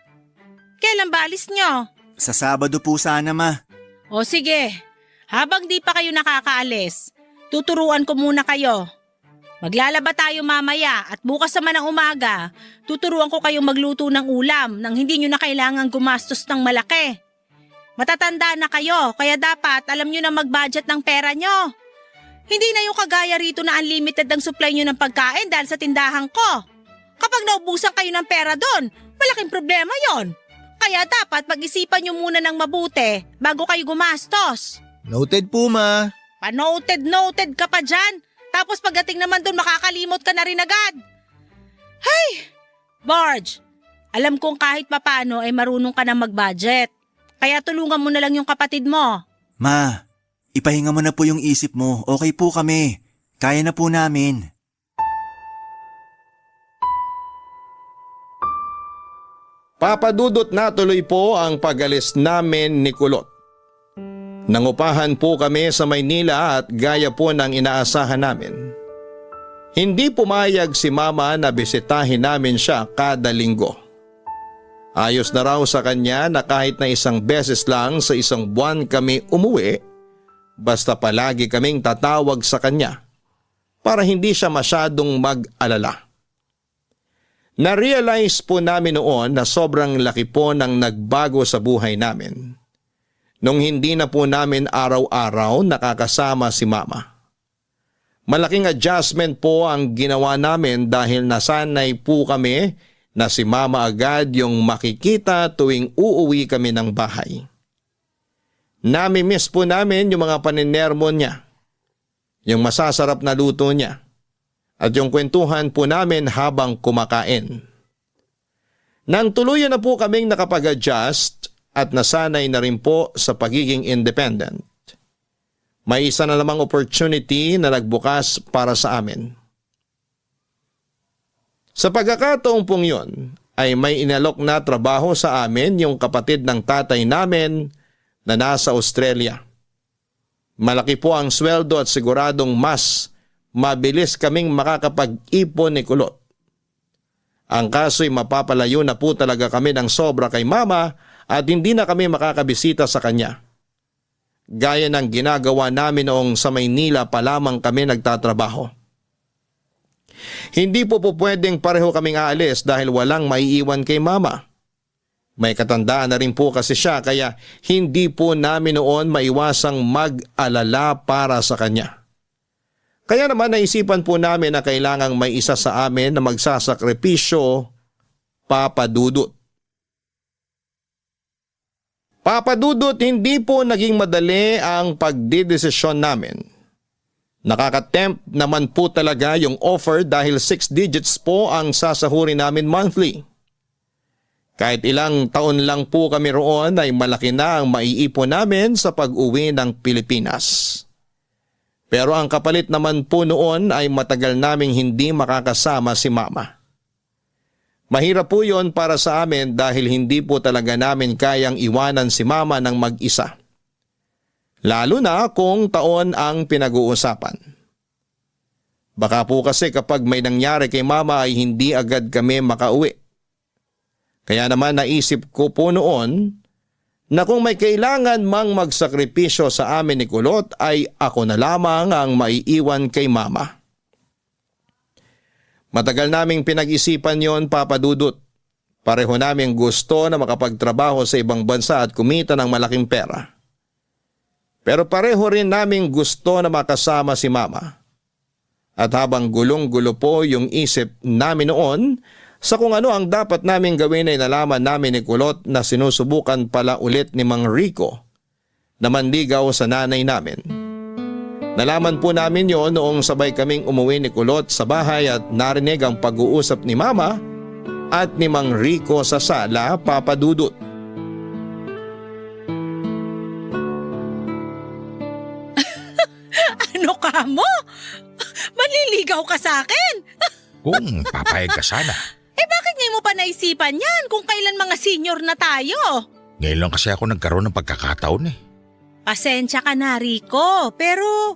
Kailan ba alis nyo? Sa Sabado po sana ma. O sige, habang di pa kayo nakakaalis, tuturuan ko muna kayo. Maglalaba tayo mamaya at bukas naman ng umaga, tuturuan ko kayong magluto ng ulam nang hindi nyo na kailangang gumastos ng malaki. Matatanda na kayo, kaya dapat alam nyo na mag-budget ng pera nyo. Hindi na yung kagaya rito na unlimited ang supply nyo ng pagkain dahil sa tindahan ko. Kapag naubusan kayo ng pera doon, malaking problema yon. Kaya dapat pag-isipan nyo muna ng mabuti bago kayo gumastos. Noted po ma. Noted ka pa dyan. Tapos pagdating naman doon makakalimot ka na rin agad. Hay! Borge, alam kong kahit papano ay marunong ka na mag-budget. Kaya tulungan mo na lang yung kapatid mo. Ma, ipahinga mo na po yung isip mo. Okay po kami. Kaya na po namin. Papadudot na tuloy po ang pag-alis namin ni Kulot. Nangupahan po kami sa Maynila at gaya po ng inaasahan namin. Hindi pumayag si mama na bisitahin namin siya kada linggo. Ayos na raw sa kanya na kahit na isang beses lang sa isang buwan kami umuwi, basta palagi kaming tatawag sa kanya para hindi siya masyadong mag-alala. Na-realize po namin noon na sobrang laki po ng nagbago sa buhay namin nung hindi na po namin araw-araw nakakasama si mama. Malaking adjustment po ang ginawa namin dahil nasanay po kami na si mama agad yung makikita tuwing uuwi kami ng bahay. Nami-miss po namin yung mga paninermo niya, yung masasarap na luto niya, at yung kwentuhan po namin habang kumakain. Nang tuluyan na po kaming nakapag-adjust at nasanay na rin po sa pagiging independent, may isa na namang opportunity na nagbukas para sa amin. Sa pagkakataong pong yun ay may inalok na trabaho sa amin yung kapatid ng tatay namin na nasa Australia. Malaki po ang sweldo at siguradong mas mabilis kaming makakapag-ipon ni Kulot. Ang kaso'y mapapalayo na po talaga kami ng sobra kay mama at hindi na kami makakabisita sa kanya. Gaya ng ginagawa namin noong sa Maynila pa lamang kami nagtatrabaho. Hindi po pwedeng pareho kaming aalis dahil walang maiiwan kay mama. May katandaan na rin po kasi siya kaya hindi po namin noon maiwasang mag-alala para sa kanya. Kaya naman naisipan po namin na kailangang may isa sa amin na magsasakripisyo, Papa Dudut. Papa Dudut, hindi po naging madali ang pagdidesisyon namin. Nakakatempt naman po talaga yung offer dahil 6 digits po ang sasahurin namin monthly. Kahit ilang taon lang po kami roon ay malaki na ang maiipon namin sa pag-uwi ng Pilipinas. Pero ang kapalit naman po noon ay matagal naming hindi makakasama si mama. Mahirap po yon para sa amin dahil hindi po talaga namin kayang iwanan si mama ng mag-isa. Lalo na kung taon ang pinag-uusapan. Baka po kasi kapag may nangyari kay mama ay hindi agad kami makauwi. Kaya naman naisip ko po noon na kung may kailangan mang magsakripisyo sa amin ni Kulot ay ako na lamang ang maiiwan kay mama. Matagal naming pinag-isipan yon, Papa Dudut. Pareho naming gusto na makapagtrabaho sa ibang bansa at kumita ng malaking pera. Pero pareho rin naming gusto na makasama si mama. At habang gulong-gulo po yung isip namin noon, sa kung ano ang dapat namin gawin ay nalaman namin ni Kulot na sinusubukan pala ulit ni Mang Rico na manligaw sa nanay namin. Nalaman po namin yon noong sabay kaming umuwi ni Kulot sa bahay at narinig ang pag-uusap ni Mama at ni Mang Rico sa sala, Papa Dudut. Ano ka mo? Manliligaw ka sa akin? Kung papayag ka sana. Bakit ngayon mo pa naisipan yan kung kailan mga senior na tayo? Ngayon lang kasi ako nagkaroon ng pagkakataon eh. Pasensya ka na, Rico, pero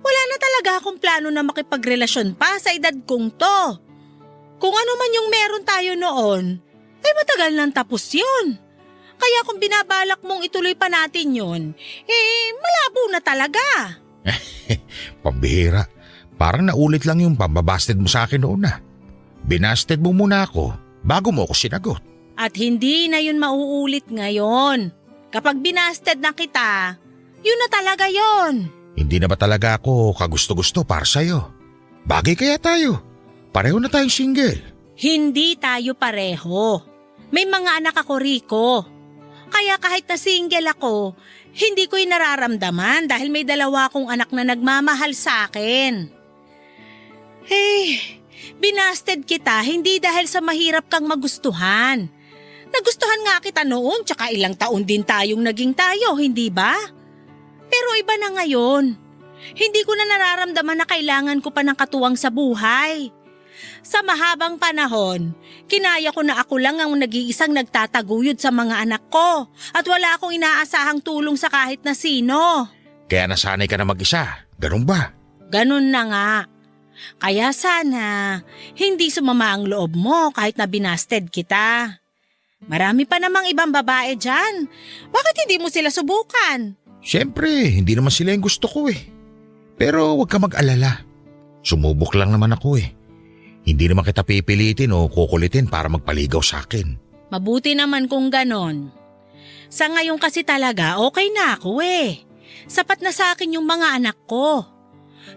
wala na talaga akong plano na makipagrelasyon pa sa edad kong to. Kung ano man yung meron tayo noon, ay matagal nang tapos yun. Kaya kung binabalak mong ituloy pa natin yun, malabo na talaga. Pambihira. Parang naulit lang yung pambabasted mo sa akin noon ah. Binasted mo muna ako bago mo ako sinagot. At hindi na yun mauulit ngayon. Kapag binasted na kita, yun na talaga yun. Hindi na ba talaga ako kagusto-gusto para sa'yo? Bagay kaya tayo. Pareho na tayong single. Hindi tayo pareho. May mga anak ako, Rico. Kaya kahit na single ako, hindi ko yung nararamdaman dahil may 2 akong anak na nagmamahal sa akin. Binasted kita hindi dahil sa mahirap kang magustuhan. Nagustuhan nga kita noon tsaka ilang taon din tayong naging tayo, hindi ba? Pero iba na ngayon. Hindi ko na nararamdaman na kailangan ko pa ng katuwang sa buhay. Sa mahabang panahon, kinaya ko na ako lang ang nag-iisang nagtataguyod sa mga anak ko at wala akong inaasahang tulong sa kahit na sino. Kaya nasanay ka na mag-isa, ganun ba? Ganun na nga. Kaya sana, hindi sumama ang loob mo kahit na binasted kita. Marami pa namang ibang babae dyan. Bakit hindi mo sila subukan? Siyempre, hindi naman sila yung gusto ko eh. Pero huwag ka mag-alala. Sumubok lang naman ako eh. Hindi naman kita pipilitin o kukulitin para magpaligaw sa akin. Mabuti naman kung ganon. Sa ngayon kasi talaga okay na ako eh. Sapat na sa akin yung mga anak ko.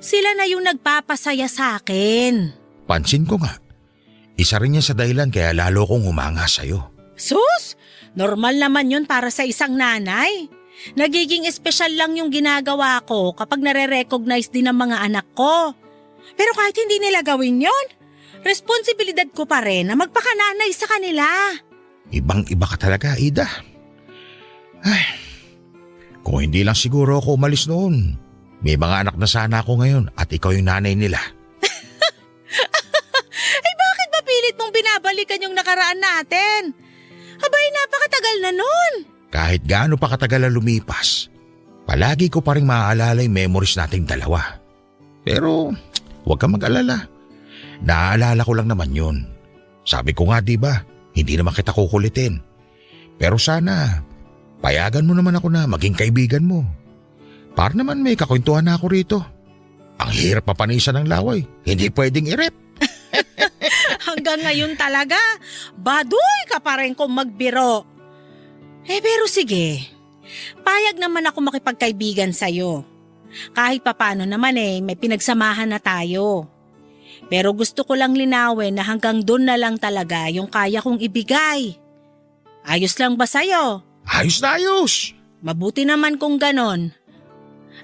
Sila na yung nagpapasaya sa akin. Pansin ko nga. Isa rin yan sa dahilan kaya lalo kong humanga sa'yo. Sus! Normal naman yun para sa isang nanay. Nagiging espesyal lang yung ginagawa ko kapag nare-recognize din ng mga anak ko. Pero kahit hindi nila gawin yon, responsibilidad ko pa rin na magpakananay sa kanila. Ibang-iba ka talaga, Ida. Ay, kung hindi lang siguro ako umalis noon, may mga anak na sana ako ngayon at ikaw yung nanay nila. Bakit ba pilit mong binabalikan yung nakaraan natin? Abay, napakatagal na nun. Kahit gaano pa katagal ang lumipas, palagi ko pa rin maaalala yung memories nating dalawa. Pero huwag kang mag-alala. Naaalala ko lang naman yun. Sabi ko nga diba, hindi naman kita kukulitin. Pero sana, payagan mo naman ako na maging kaibigan mo. Para naman may kakwentuhan na ako rito. Ang hirap papanisan ng laway, hindi pwedeng i-rep. Hanggang ngayon talaga, baduy ka pa rin kung magbiro. Pero sige, payag naman ako makipagkaibigan sa'yo. Kahit papano naman may pinagsamahan na tayo. Pero gusto ko lang linawin na hanggang doon na lang talaga yung kaya kong ibigay. Ayos lang ba sa'yo? Ayos na ayos. Mabuti naman kung ganon.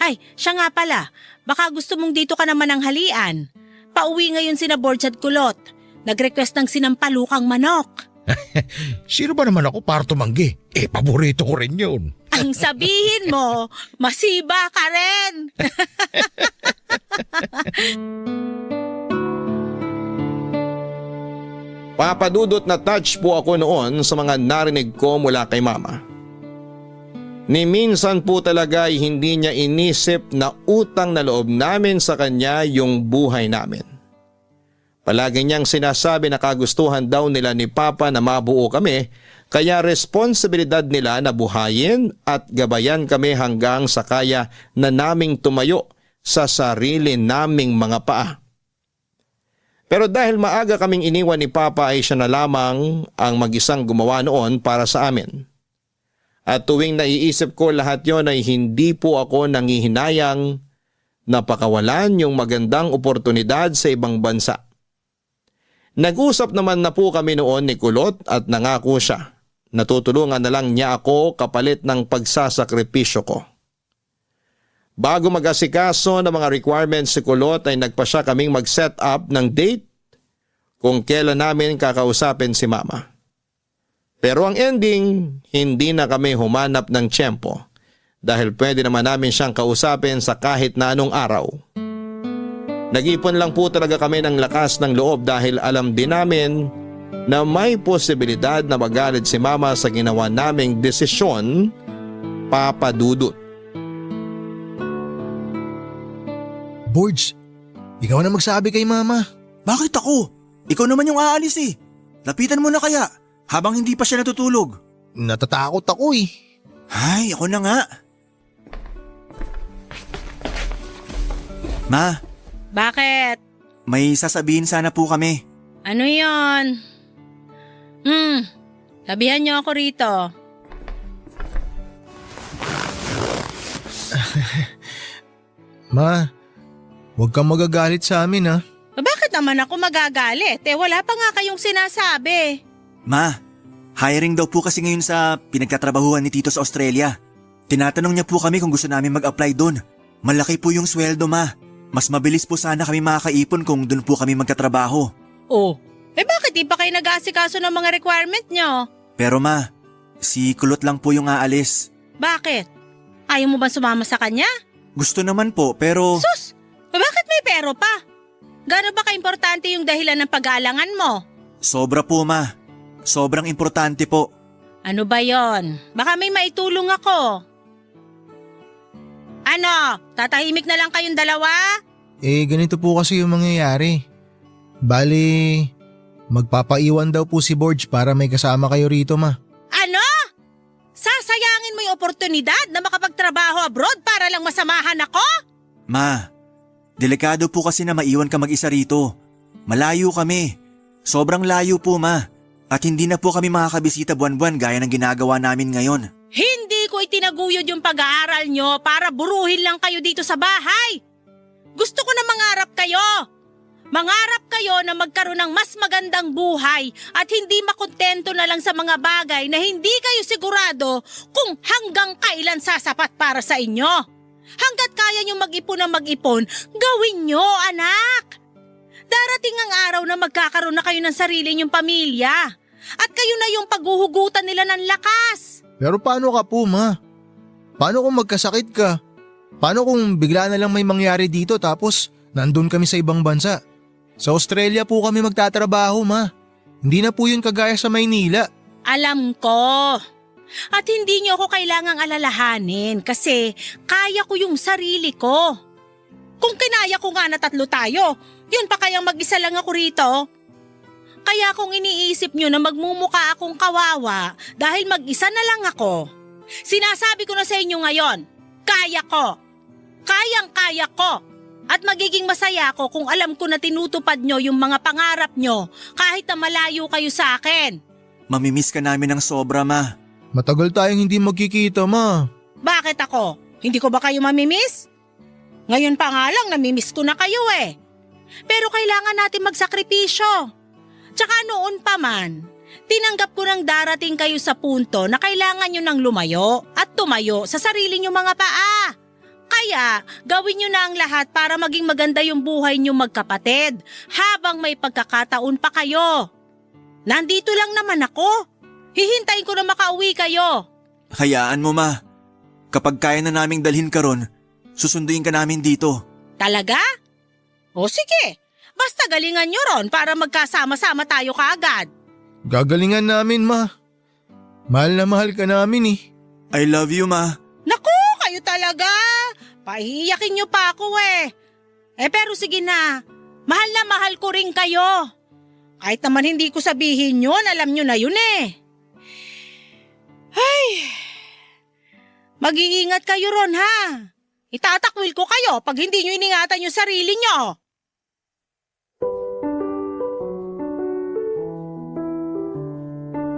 Ay, siya nga pala, baka gusto mong dito ka naman ang halian. Pauwi ngayon sina Borge at Kulot. Nag-request ng sinampalukang manok. Sino ba naman ako para tumanggi? Paborito ko rin yun. Ang sabihin mo, masiba ka rin. Papadudot na touch po ako noon sa mga narinig ko mula kay Mama. Ni minsan po talaga ay hindi niya inisip na utang na loob namin sa kanya yung buhay namin. Palagi niyang sinasabi na kagustuhan daw nila ni Papa na mabuo kami, kaya responsibilidad nila na buhayin at gabayan kami hanggang sa kaya na naming tumayo sa sarili naming mga paa. Pero dahil maaga kaming iniwan ni Papa ay siya na lamang ang mag-isang gumawa noon para sa amin. At tuwing naiisip ko lahat yon ay hindi po ako nangihinayang na pakawalan yung magandang oportunidad sa ibang bansa. Nag-usap naman na po kami noon ni Kulot at nangako siya. Natutulungan na lang niya ako kapalit ng pagsasakripisyo ko. Bago mag-asikaso ng mga requirements si Kulot ay nagpa siya kaming mag-set up ng date kung kailan namin kakausapin si Mama. Pero ang ending, hindi na kami humanap ng tiyempo dahil pwede naman namin siyang kausapin sa kahit na anong araw. Nag-ipon lang po talaga kami ng lakas ng loob dahil alam din namin na may posibilidad na magalit si Mama sa ginawa naming desisyon, Papa Dudut. Borge, ikaw na magsabi kay Mama. Bakit ako? Ikaw naman yung aalis eh. Lapitan mo na kaya habang hindi pa siya natutulog. Natatakot ako eh. Ay, ako na nga. Ma, Bakit? may sasabihin sana po kami. Ano yon? Sabihan niyo ako rito. Ma, huwag kang magagalit sa amin ha. Bakit naman ako magagalit? Wala pa nga kayong sinasabi. Ma, hiring daw po kasi ngayon sa pinagtatrabahuhan ni Tito sa Australia. Tinatanong niya po kami kung gusto namin mag-apply doon. Malaki po yung sweldo, Ma. Mas mabilis po sana kami makakaipon kung doon po kami magkatrabaho. Oh, bakit di pa kayo nag-aasikaso ng mga requirement nyo? Pero Ma, si Kulot lang po yung aalis. Bakit? Ayaw mo ba sumama sa kanya? Gusto naman po pero… Sus! Bakit may pero pa? Gano'n ba ka-importante yung dahilan ng pag-aalangan mo? Sobra po, Ma. Sobrang importante po. Ano ba yon? Baka may maitulong ako. Ano? Tatahimik na lang kayong dalawa? Ganito po kasi yung mangyayari. Bali, magpapaiwan daw po si Borge para may kasama kayo rito, Ma. Ano? Sasayangin mo yung oportunidad na makapagtrabaho abroad para lang masamahan ako? Ma, delikado po kasi na maiwan ka mag-isa rito. Malayo kami. Sobrang layo po, Ma. At hindi na po kami makakabisita buwan-buwan gaya ng ginagawa namin ngayon. Hindi ko itinaguyod yung pag-aaral nyo para buruhin lang kayo dito sa bahay. Gusto ko na mangarap kayo. Mangarap kayo na magkaroon ng mas magandang buhay at hindi makontento na lang sa mga bagay na hindi kayo sigurado kung hanggang kailan sasapat para sa inyo. Hanggat kaya nyo mag-ipon na mag-ipon, gawin nyo, anak. Darating ang araw na magkakaroon na kayo ng sarili nyong pamilya. At kayo na yung paghuhugutan nila ng lakas. Pero paano ka po, Ma? Paano kung magkasakit ka? Paano kung bigla na lang may mangyari dito tapos nandun kami sa ibang bansa? Sa Australia po kami magtatrabaho, Ma. Hindi na po yun kagaya sa Maynila. Alam ko. At hindi niyo ako kailangang alalahanin kasi kaya ko yung sarili ko. Kung kinaya ko nga na 3 tayo, yun pa kayang mag-isa lang ako rito. Kaya kung iniisip nyo na magmumuka akong kawawa dahil mag-isa na lang ako, sinasabi ko na sa inyo ngayon, kaya ko. Kayang-kaya ko. At magiging masaya ako kung alam ko na tinutupad nyo yung mga pangarap nyo kahit na malayo kayo sa akin. Mamimiss ka namin ng sobra, ma. Matagal tayong hindi magkikita, ma. Bakit ako? Hindi ko ba kayo mamimiss? Ngayon pa nga lang namimiss ko na kayo eh. Pero kailangan natin magsakripisyo. Tsaka noon pa man, tinanggap ko nang darating kayo sa punto na kailangan nyo nang lumayo at tumayo sa sarili nyo mga paa. Kaya gawin nyo na ang lahat para maging maganda yung buhay nyo magkapatid habang may pagkakataon pa kayo. Nandito lang naman ako. Hihintayin ko na makauwi kayo. Hayaan mo, ma. Kapag kaya na naming dalhin ka ron, susunduin ka namin dito. Talaga? O sige, basta galingan nyo ron para magkasama-sama tayo kaagad. Gagalingan namin, ma. Mahal na mahal ka namin eh. I love you, ma. Naku, kayo talaga. Pahihiyakin nyo pa ako eh. Pero sige na, mahal ko rin kayo. Kahit naman hindi ko sabihin yun, alam nyo na yun eh. Ay, mag-iingat kayo ron ha. Itatakwil ko kayo pag hindi nyo iningatan yung sarili nyo.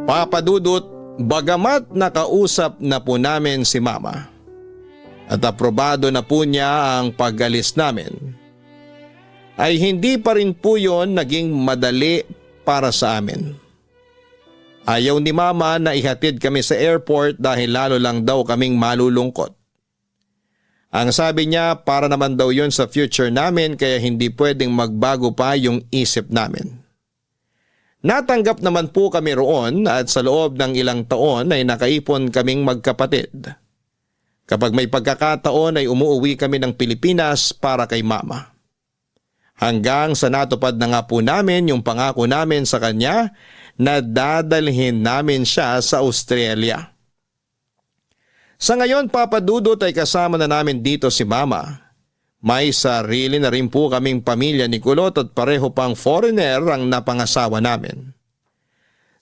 Papa Dudut, bagamat nakausap na po namin si Mama at aprobado na po niya ang pag-alis namin, ay hindi pa rin po yon naging madali para sa amin. Ayaw ni Mama na ihatid kami sa airport dahil lalo lang daw kaming malulungkot. Ang sabi niya para naman daw yon sa future namin kaya hindi pwedeng magbago pa yung isip namin. Natanggap naman po kami roon at sa loob ng ilang taon ay nakaipon kaming magkapatid. Kapag may pagkakataon ay umuwi kami ng Pilipinas para kay Mama. Hanggang sa natupad na nga po namin yung pangako namin sa kanya na dadalhin namin siya sa Australia. Sa ngayon, Papa Dudut, ay kasama na namin dito si Mama. May sarili na rin po kaming pamilya ni Kulot at pareho pang foreigner ang napangasawa namin.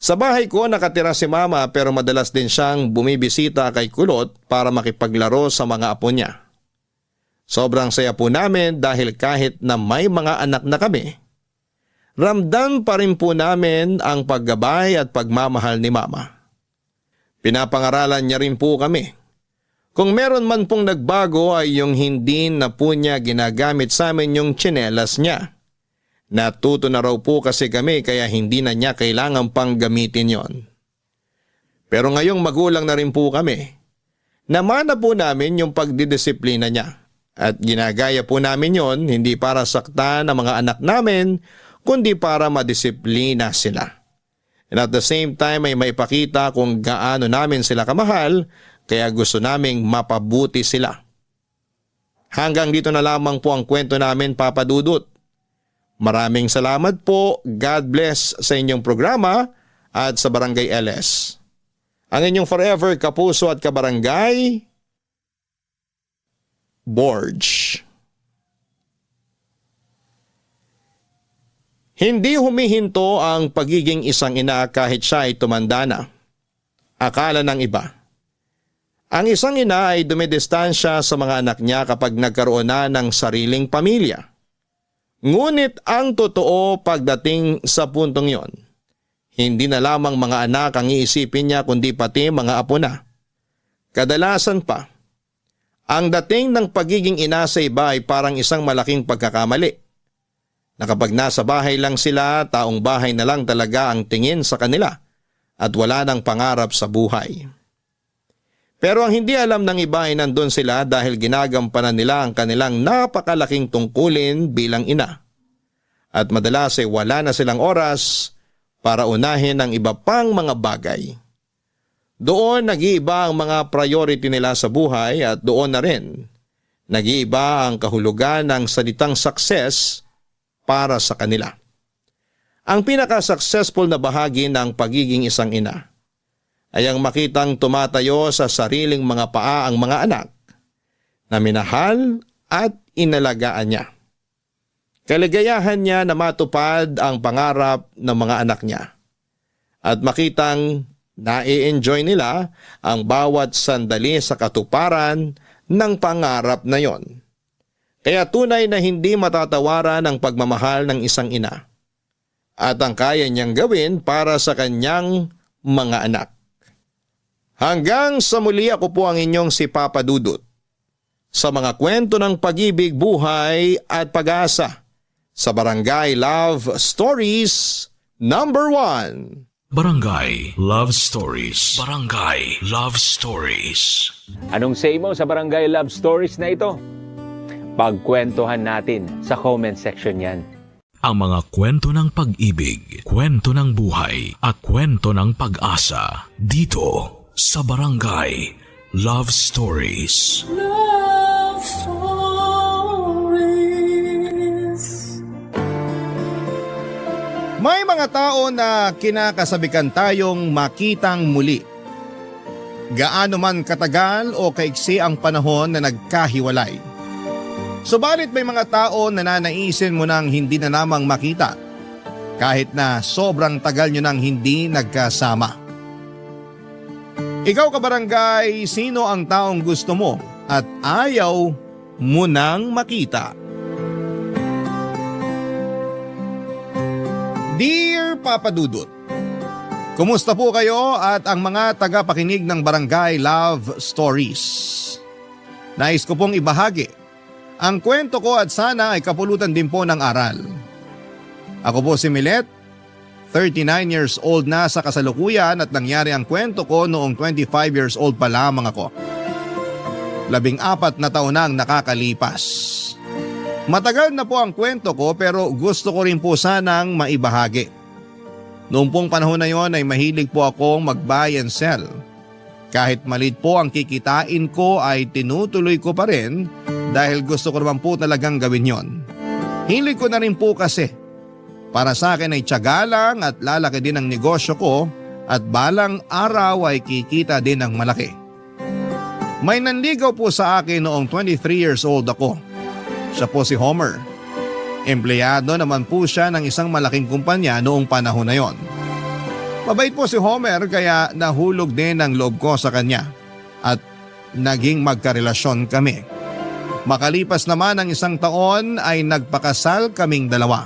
Sa bahay ko nakatira si Mama pero madalas din siyang bumibisita kay Kulot para makipaglaro sa mga apo niya. Sobrang saya po namin dahil kahit na may mga anak na kami, ramdam pa rin po namin ang paggabay at pagmamahal ni Mama. Pinapangaralan niya rin po kami. Kung meron man pong nagbago ay yung hindi na po niya ginagamit sa amin yung tsinelas niya. Natuto na raw po kasi kami kaya hindi na niya kailangan pang gamitin yon. Pero ngayong magulang na rin po kami, namana po namin yung pagdidisiplina niya. At ginagaya po namin yon hindi para saktan ang mga anak namin, kundi para madisiplina sila. And at the same time ay maipakita kung gaano namin sila kamahal, kaya gusto naming mapabuti sila. Hanggang dito na lamang po ang kwento namin, Papa Dudut. Maraming salamat po, God bless sa inyong programa at sa Barangay LS. Ang inyong forever kapuso at kabarangay, Borge. Hindi humihinto ang pagiging isang ina kahit siya ay tumanda na. Akala ng iba. Ang isang ina ay dumidistansya sa mga anak niya kapag nagkaroon na ng sariling pamilya. Ngunit ang totoo pagdating sa puntong yon, hindi na lamang mga anak ang iisipin niya kundi pati mga apo na. Kadalasan pa, ang dating ng pagiging ina sa iba ay parang isang malaking pagkakamali. Na kapag nasa bahay lang sila, taong bahay na lang talaga ang tingin sa kanila at wala nang pangarap sa buhay. Pero ang hindi alam ng iba ay nandun sila dahil ginagampanan nila ang kanilang napakalaking tungkulin bilang ina. At madalas ay wala na silang oras para unahin ang iba pang mga bagay. Doon nag-iiba ang mga priority nila sa buhay at doon na rin nag-iiba ang kahulugan ng salitang success para sa kanila. Ang pinaka-successful na bahagi ng pagiging isang ina ay ang makitang tumatayo sa sariling mga paa ang mga anak na minahal at inalagaan niya. Kaligayahan niya na matupad ang pangarap ng mga anak niya at makitang nai-enjoy nila ang bawat sandali sa katuparan ng pangarap na yon. Kaya tunay na hindi matatawaran ang pagmamahal ng isang ina at ang kaya niyang gawin para sa kanyang mga anak. Hanggang sa muli, ako po ang inyong si Papa Dudut sa mga kwento ng pag-ibig, buhay at pag-asa sa Barangay Love Stories number 1. Barangay Love Stories. Barangay Love Stories. Anong say mo sa Barangay Love Stories na ito? Pagkwentuhan natin sa comment section yan. Ang mga kwento ng pag-ibig, kwento ng buhay at kwento ng pag-asa dito sa Barangay Love Stories. Love Stories. May mga tao na kinakasabikan tayong makitang muli. Gaano man katagal o kaiksi ang panahon na nagkahiwalay. Subalit may mga tao na nanaisin mo nang hindi na namang makita kahit na sobrang tagal nyo nang hindi nagkasama. Ikaw kabarangay, sino ang taong gusto mo at ayaw mo nang makita? Dear Papa Dudut, kumusta po kayo at ang mga tagapakinig ng Barangay Love Stories? Nais ko pong ibahagi ang kwento ko at sana ay kapulutan din po ng aral. Ako po si Milet, 39 years old na sa kasalukuyan at nangyari ang kwento ko noong 25 years old pa lamang ako. 14 na taon na ang nakakalipas. Matagal na po ang kwento ko pero gusto ko rin po sanang maibahagi. Noong pong panahon na yon ay mahilig po akong mag-buy and sell. Kahit maliit po ang kikitain ko ay tinutuloy ko pa rin dahil gusto ko naman po talagang gawin yon. Hilig ko na rin po kasi. Para sa akin ay tiyaga lang at lalaki din ang negosyo ko at balang araw ay kikita din ng malaki. May nanligaw po sa akin noong 23 years old ako. Siya po si Homer. Empleyado naman po siya ng isang malaking kumpanya noong panahon na yon. Mabait po si Homer kaya nahulog din ang loob ko sa kanya at naging magkarelasyon kami. Makalipas naman ang 1 taon ay nagpakasal kaming dalawa.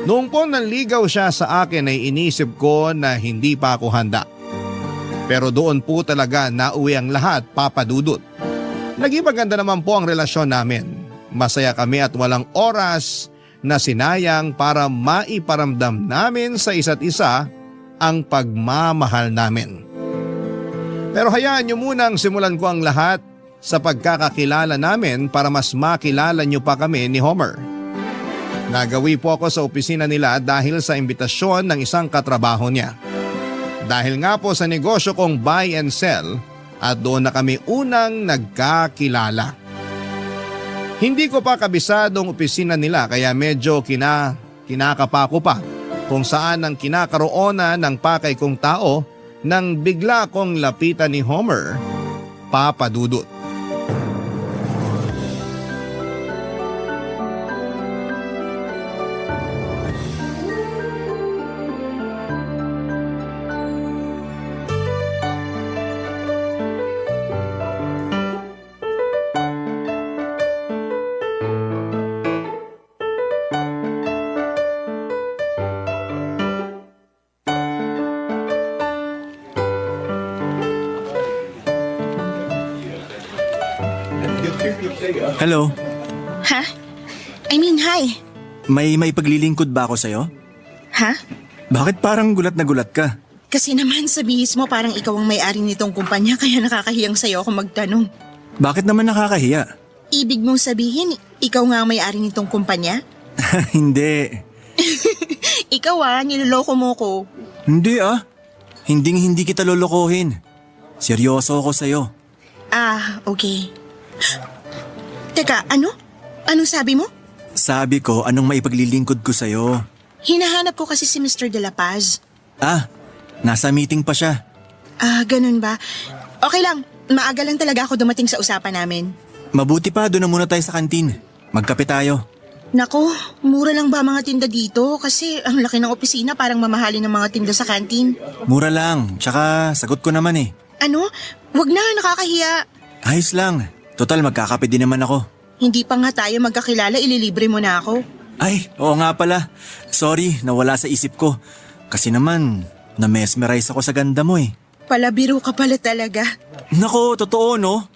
Noong po nanligaw siya sa akin ay inisip ko na hindi pa ako handa. Pero doon po talaga nauwi ang lahat, Papa Dudut. Naging maganda naman po ang relasyon namin. Masaya kami at walang oras na sinayang para maiparamdam namin sa isa't isa ang pagmamahal namin. Pero hayaan niyo munang simulan ko ang lahat sa pagkakakilala namin para mas makilala niyo pa kami ni Homer. Nagawi po ako sa opisina nila dahil sa imbitasyon ng isang katrabaho niya. Dahil nga po sa negosyo kong buy and sell at doon na kami unang nagkakilala. Hindi ko pa kabisadong opisina nila kaya medyo kinakapa ko pa kung saan ang kinakaroonan ng pakay kong tao nang bigla kong lapitan ni Homer, Papa Dudut. Hello, Ha? I mean, hi. may paglilingkod ba ako sa'yo? Ha? Bakit parang gulat na gulat ka? Kasi naman sa bihis mo parang ikaw ang may-ari nitong kumpanya kaya nakakahiyang sa'yo ako magtanong. Bakit naman nakakahiya? Ibig mong sabihin, ikaw nga ang may-ari nitong kumpanya? Hindi. Ikaw niloloko mo ko. Hindi Hindi kita lolokohin. Seryoso ako sa'yo. Okay. Teka, ano? Anong sabi mo? Sabi ko anong maipaglilingkod ko sa'yo. Hinahanap ko kasi si Mr. De La Paz. Nasa meeting pa siya. Ganun ba? Okay lang, maaga lang talaga ako dumating sa usapan namin. Mabuti pa, doon na muna tayo sa kantin. Magkape tayo. Nako, mura lang ba mga tinda dito? Kasi ang laki ng opisina parang mamahalin ng mga tinda sa kantin. Mura lang, tsaka sagot ko naman eh. Ano? Wag na, nakakahiya. Ayos lang, total magkakape din naman ako. Hindi pa nga tayo magkakilala, ililibre mo na ako. Ay, oo nga pala. Sorry, nawala sa isip ko. Kasi naman, na-mesmerize ako sa ganda mo eh. Palabiro ka pala talaga. Nako, totoo no?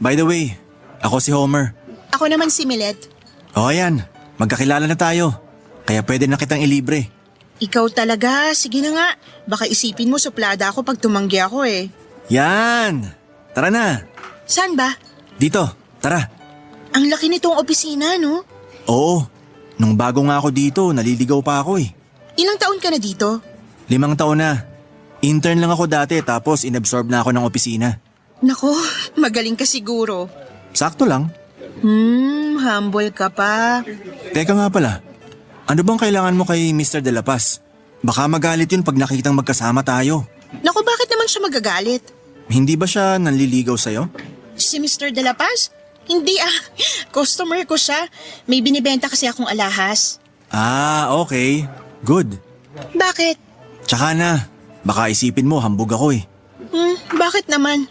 By the way, ako si Homer. Ako naman si Milet. O ayan, magkakilala na tayo. Kaya pwede na kitang ilibre. Ikaw talaga, sige na nga. Baka isipin mo suplada ako pag tumanggi ako eh. Yan! Tara na! Saan ba? Dito, tara. Ang laki nitong opisina, no? Oo, nung bago nga ako dito, naliligaw pa ako eh. Ilang taon ka na dito? 5 taon na. Intern lang ako dati tapos inabsorb na ako ng opisina. Nako, magaling ka siguro. Sakto lang. Humble ka pa. Teka nga pala, ano bang kailangan mo kay Mr. De La Paz? Baka magalit yun pag nakitang magkasama tayo. Nako, bakit naman siya magagalit? Hindi ba siya nanliligaw sa'yo? Si Mr. De La Paz? Hindi customer ko siya. May binibenta kasi akong alahas. Ah, okay. Good. Bakit? Tsaka na, baka isipin mo hambog ako eh. Bakit naman?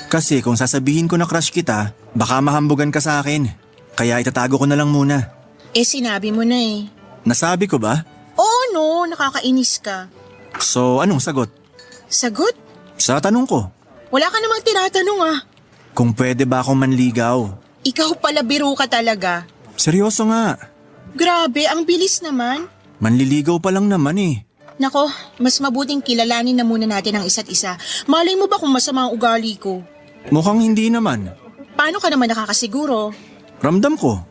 Kasi kung sasabihin ko na crush kita, baka mahambugan ka sa akin. Kaya itatago ko na lang muna. Sinabi mo na eh. Nasabi ko ba? Oo no, nakakainis ka. So, anong sagot? Sagot? Sa tanong ko, Wala ka namang tinatanong kung pwede ba akong manligaw. Ikaw pala biro ka talaga. Seryoso nga, Grabe, ang bilis naman. manliligaw pa lang naman eh. Nako, mas mabuting kilalanin na muna natin ang isa't isa. Malay mo ba kung masama ang ugali ko? Mukhang hindi naman. Paano ka naman nakakasiguro? Ramdam ko.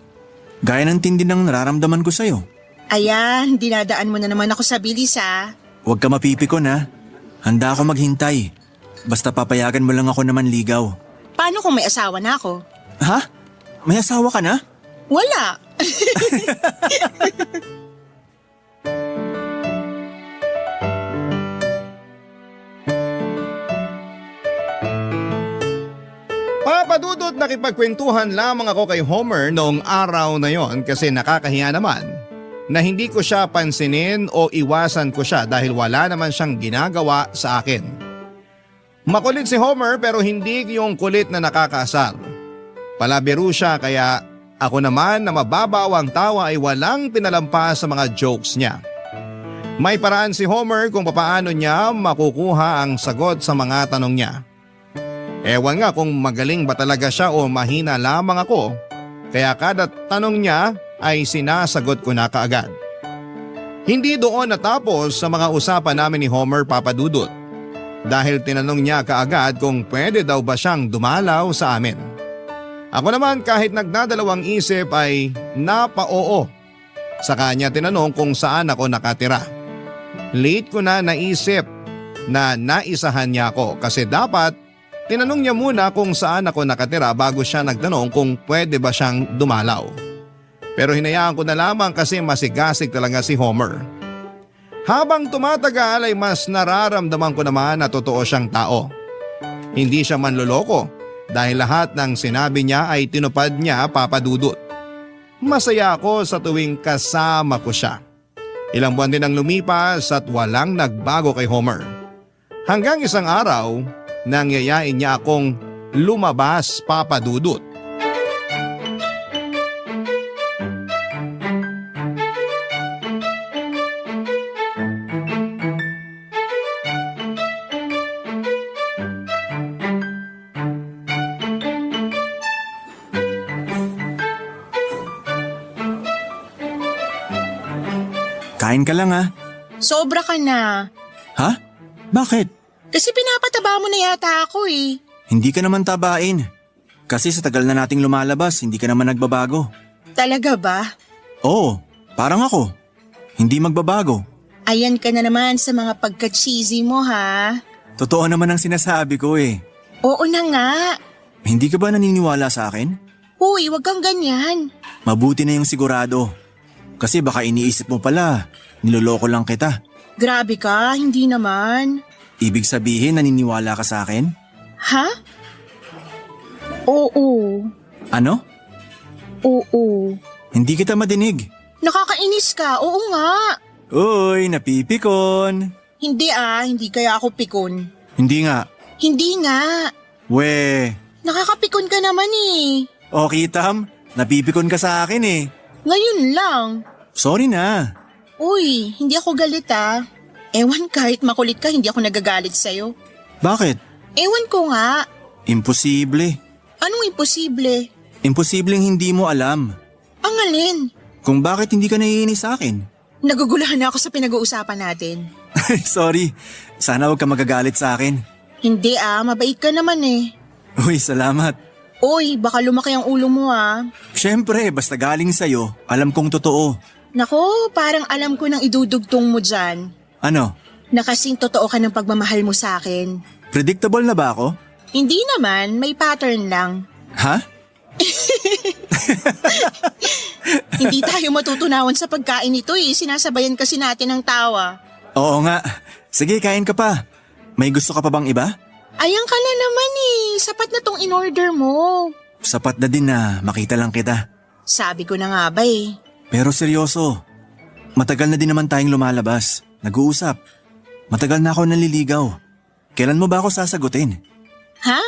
Gaya ng tindi ng nararamdaman ko sa'yo. Ayan, dinadaan mo na naman ako sa bilis Huwag ka mapipikon ha. Handa ako maghintay. Basta papayagan mo lang ako na manligaw. Paano kung may asawa na ako? Ha? May asawa ka na? Wala. Papadudot nakipagkwentuhan lamang ako kay Homer noong araw na yon kasi nakakahiya naman na hindi ko siya pansinin o iwasan ko siya dahil wala naman siyang ginagawa sa akin. Makulit si Homer pero hindi yung kulit na nakakaasar. Palabiro siya kaya ako naman na mababaw ang tawa ay walang pinalampas sa mga jokes niya. May paraan si Homer kung papaano niya makukuha ang sagot sa mga tanong niya. Ewan nga kung magaling ba talaga siya o mahina lamang ako, kaya kada tanong niya ay sinasagot ko na kaagad. Hindi doon natapos sa mga usapan namin ni Homer, Papadudot, dahil tinanong niya kaagad kung pwede daw ba siyang dumalaw sa amin. Ako naman kahit nagdadalawang isip ay napa-oo. Sa kanya tinanong kung saan ako nakatira. Late ko na naisip na naisahan niya ako kasi dapat tinanong niya muna kung saan ako nakatira bago siya nagtanong kung pwede ba siyang dumalaw. Pero hinayaan ko na lamang kasi masigasig talaga si Homer. Habang tumatagal ay mas nararamdaman ko naman na totoo siyang tao. Hindi siya manloloko dahil lahat ng sinabi niya ay tinupad niya, Papadudot. Masaya ako sa tuwing kasama ko siya. Ilang buwan din ang lumipas at walang nagbago kay Homer. Hanggang isang araw, nangyayain niya akong lumabas, Papadudot. Kain ka lang ha. Sobra ka na. Ha? Bakit? Kasi pinapataba mo na yata ako eh. Hindi ka naman tabain. Kasi sa tagal na nating lumalabas, hindi ka naman nagbabago. Talaga ba? Oo, parang ako. Hindi magbabago. Ayan ka na naman sa mga pagka-cheesy mo Totoo naman ang sinasabi ko eh. Oo na nga. Hindi ka ba naniniwala sa akin? Uy, wag kang ganyan. Mabuti na yung sigurado. Kasi baka iniisip mo pala, niloloko lang kita. Grabe ka, hindi naman. Ibig sabihin naniniwala ka sa akin? Ha? Oo. Ano? Oo. Hindi kita madinig. Nakakainis ka, oo nga. Uy, napipikon. Hindi hindi kaya ako pikon. Hindi nga. Hindi nga. We. Nakakapikon ka naman eh. O Kitam, Napipikon ka sa akin eh. Ngayon lang. Sorry na. Uy, hindi ako galit Ewan kahit makulit ka, hindi ako nagagalit sa'yo. Bakit? Ewan ko nga. Imposible. Anong imposible? Imposibleng hindi mo alam. Ang alin? Kung bakit hindi ka naiinis sa akin. Nagugulahan na ako sa pinag-uusapan natin. Sorry. Sana huwag ka magagalit sa akin. Hindi mabait ka naman Uy, salamat. Uy, baka lumaki ang ulo mo Siyempre, basta galing sa'yo, alam kong totoo. Nako, parang alam ko nang idudugtong mo dyan. Ano? Na kasing totoo ka ng pagmamahal mo sa akin. Predictable na ba ako? Hindi naman, may pattern lang. Ha? Hindi tayo matutunawan sa pagkain nito Sinasabayan kasi natin ng tawa. Oo nga. Sige, kain ka pa. May gusto ka pa bang iba? Ayan ka na naman Sapat na tong in-order mo. Sapat na din na makita lang kita. Sabi ko na nga ba Pero seryoso, matagal na din naman tayong lumalabas. Nag-uusap. Matagal na ako naliligaw. Kailan mo ba ako sasagutin? Ha?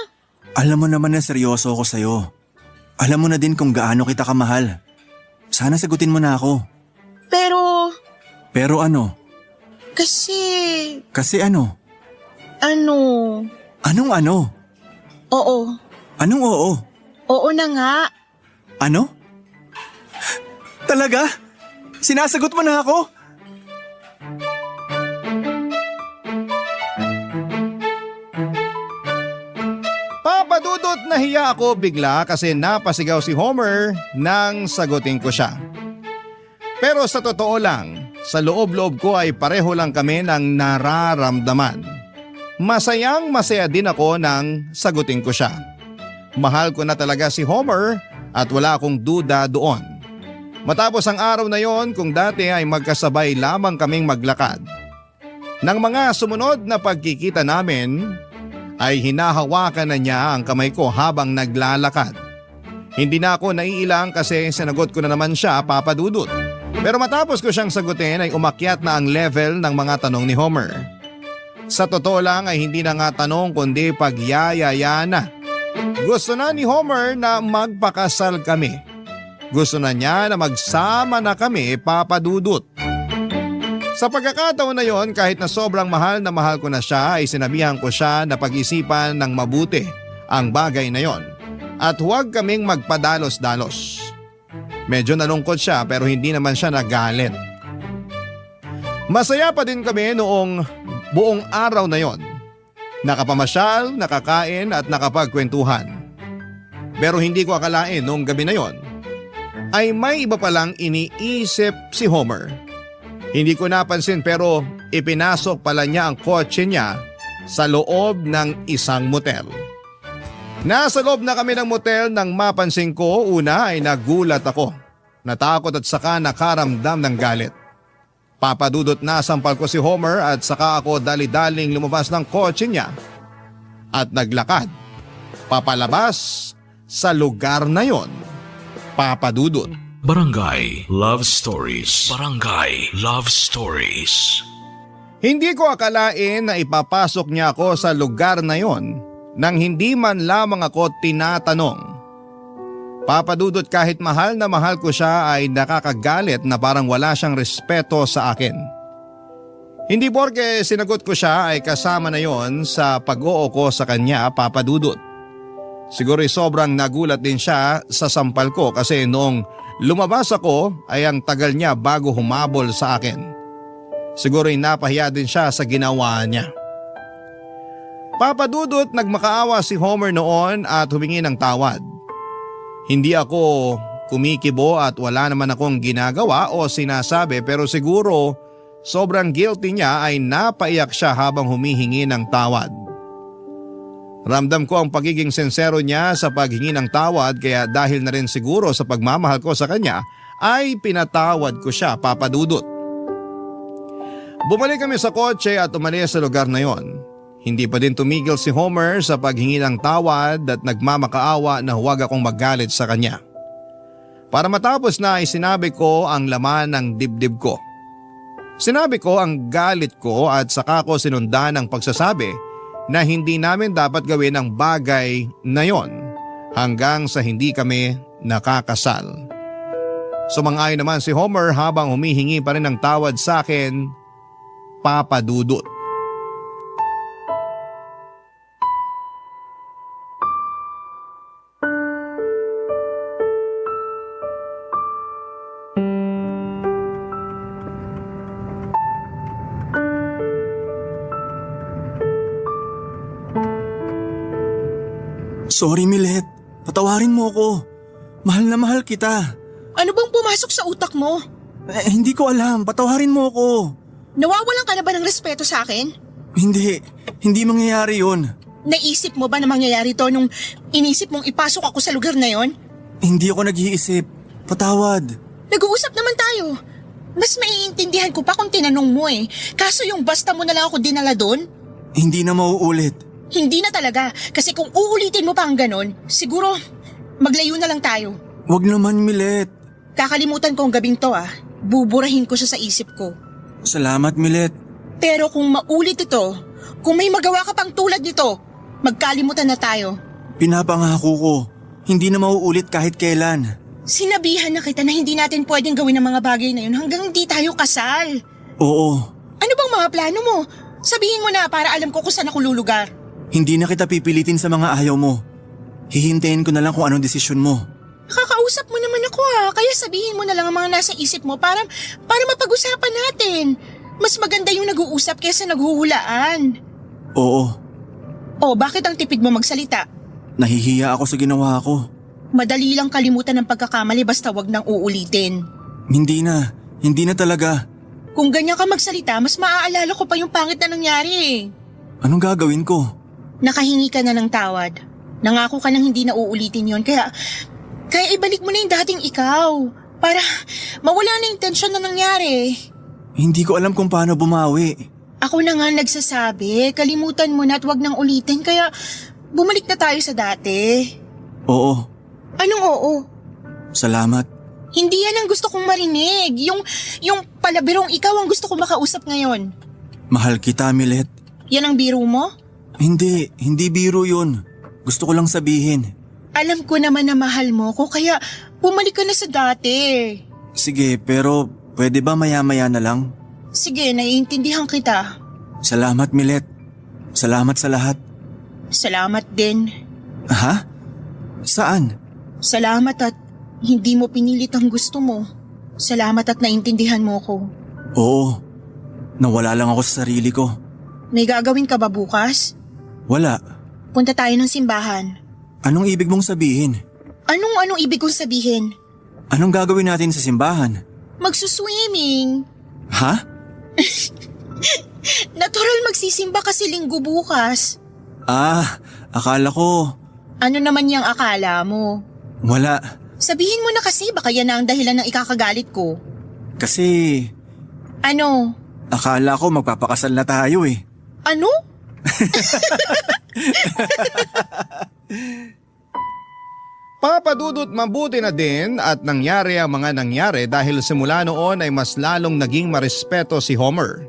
Alam mo naman na seryoso ako sa'yo. Alam mo na din kung gaano kita kamahal. Sana sagutin mo na ako. Pero... Pero ano? Kasi ano? ano? Anong ano? Oo. Anong oo? Oo na nga. Ano? Talaga? Sinasagot mo na ako? Papadudot nahiya ako bigla kasi napasigaw si Homer nang sagutin ko siya. Pero sa totoo lang, sa loob-loob ko ay pareho lang kami ng nararamdaman. Masayang masaya din ako nang sagutin ko siya. Mahal ko na talaga si Homer at wala akong duda doon. Matapos ang araw na yon, kung dati ay magkasabay lamang kaming maglakad. Nang mga sumunod na pagkikita namin, ay hinahawakan na niya ang kamay ko habang naglalakad. Hindi na ako naiilang kasi sinagot ko na naman siya, Papa Dudut. Pero matapos ko siyang sagutin ay umakyat na ang level ng mga tanong ni Homer. Sa totoo lang ay hindi na nga tanong kundi pagyayaya na. Gusto na ni Homer na magpakasal kami. Gusto na niya na magsama na kami, Papa Dudut. Sa pagkakataon na yon, kahit na sobrang mahal na mahal ko na siya, ay sinabihan ko siya na pag-isipan ng mabuti ang bagay na yon at huwag kaming magpadalos-dalos. Medyo nalungkot siya pero hindi naman siya nagalit. Masaya pa din kami noong buong araw na yon. Nakapamasyal, nakakain at nakapagkwentuhan. Pero hindi ko akalain noong gabi na yon ay may iba palang iniisip si Homer. Hindi ko napansin pero ipinasok pala niya ang kotse niya sa loob ng isang motel. Nasa loob na kami ng motel nang mapansin ko, una ay nagulat ako. Natakot at saka nakaramdam ng galit. Papadudot na sampal ko si Homer at saka ako dali-daling lumabas ng kotse niya at naglakad papalabas sa lugar na yon. Papadudot. Barangay Love Stories. Barangay Love Stories. Hindi ko akalain na ipapasok niya ako sa lugar na yon nang hindi man lamang ako tinatanong. Papadudot, kahit mahal na mahal ko siya ay nakakagalit na parang wala siyang respeto sa akin. Hindi porke sinagot ko siya ay kasama na yon sa pag-oo ko sa kanya, Papadudot. Siguro sobrang nagulat din siya sa sampal ko kasi noong lumabas ako ay ang tagal niya bago humabol sa akin. Siguro napahiya din siya sa ginawa niya. Papadudot, nagmakaawa si Homer noon at humingi ng tawad. Hindi ako kumikibo at wala naman akong ginagawa o sinasabi pero siguro sobrang guilty niya ay napaiyak siya habang humihingi ng tawad. Ramdam ko ang pagiging sincero niya sa paghingi ng tawad kaya dahil na rin siguro sa pagmamahal ko sa kanya ay pinatawad ko siya, Papadudot. Bumalik kami sa kotse at umalis sa lugar na yon. Hindi pa din tumigil si Homer sa paghingi ng tawad at nagmamakaawa na huwag akong magalit sa kanya. Para matapos na ay sinabi ko ang laman ng dibdib ko. Sinabi ko ang galit ko at saka ko sinundan ang pagsasabi na hindi namin dapat gawin ang bagay na yon hanggang sa hindi kami nakakasal. Sumang-ayon naman si Homer habang humihingi pa rin ng tawad sa akin, Papa Dudut. Sorry, Milet. Patawarin mo ako. Mahal na mahal kita. Ano bang pumasok sa utak mo? Hindi ko alam. Patawarin mo ako. Nawawalan ka na ba ng respeto sa akin? Hindi. Hindi mangyayari yun. Naisip mo ba na mangyayari to nung inisip mong ipasok ako sa lugar na yon? Hindi ako nag-iisip. Patawad. Nag-uusap naman tayo. Mas maiintindihan ko pa kung tinanong mo eh. Kaso yung basta mo na lang ako dinala doon? Hindi na mauulit. Hindi na talaga. Kasi kung uulitin mo pa ang ganon, siguro maglayo na lang tayo. Wag naman, Milet. Kakalimutan ko ang gabing to ah. Buburahin ko siya sa isip ko. Salamat, Milet. Pero kung maulit ito, kung may magawa ka pang tulad nito, magkalimutan na tayo. Pinapangako ko. Hindi na mauulit kahit kailan. Sinabihan na kita na hindi natin pwedeng gawin ang mga bagay na yun hanggang hindi tayo kasal. Oo. Ano bang mga plano mo? Sabihin mo na para alam ko kung saan ako lulugar. Hindi na kita pipilitin sa mga ayaw mo. Hihintayin ko na lang kung anong desisyon mo. Nakakausap mo naman ako ha, kaya sabihin mo na lang ang mga nasa isip mo para mapag-usapan natin. Mas maganda yung nag-uusap kaysa naghuhulaan. Oo. O bakit ang tipid mo magsalita? Nahihiya ako sa ginawa ko. Madali lang kalimutan ng pagkakamali basta wag nang uulitin. Hindi na. Hindi na talaga. Kung ganyan ka magsalita, mas maaalala ko pa yung pangit na nangyari eh. Anong gagawin ko? Nakahingi ka na ng tawad. Nangako ka nang hindi na uulitin yon kaya ibalik mo na yung dating ikaw para mawala na yung tensyon na nangyari. Hindi ko alam kung paano bumawi. Ako na nga nagsasabi, kalimutan mo na at wag nang ulitin kaya bumalik na tayo sa dati. Oo. Anong oo? Salamat. Hindi yan ang gusto kong marinig. Yung palabirong ikaw ang gusto kong makausap ngayon. Mahal kita, Milet. Yan ang biro mo? Hindi biro yun. Gusto ko lang sabihin. Alam ko naman na mahal mo ko kaya bumalik ka na sa dati. Sige, pero pwede ba maya-maya na lang? Sige, naiintindihan kita. Salamat, Milet. Salamat sa lahat. Salamat din. Ha? Saan? Salamat at hindi mo pinilit ang gusto mo. Salamat at naintindihan mo ko. Oo. Nawala lang ako sa sarili ko. May gagawin ka ba bukas? Wala. Punta tayo ng simbahan. Anong ibig mong sabihin? Anong ibig kong sabihin? Anong gagawin natin sa simbahan? Magsuswimming. Ha? Natural magsisimba kasi linggo bukas. Akala ko. Ano naman yung akala mo? Wala. Sabihin mo na kasi baka yan na ang dahilan ng ikakagalit ko. Kasi Ano? akala ko magpapakasal na tayo eh. Ano? Papa Dudut, mabuti na din at nangyari ang mga nangyari dahil simula noon ay mas lalong naging marespeto si Homer.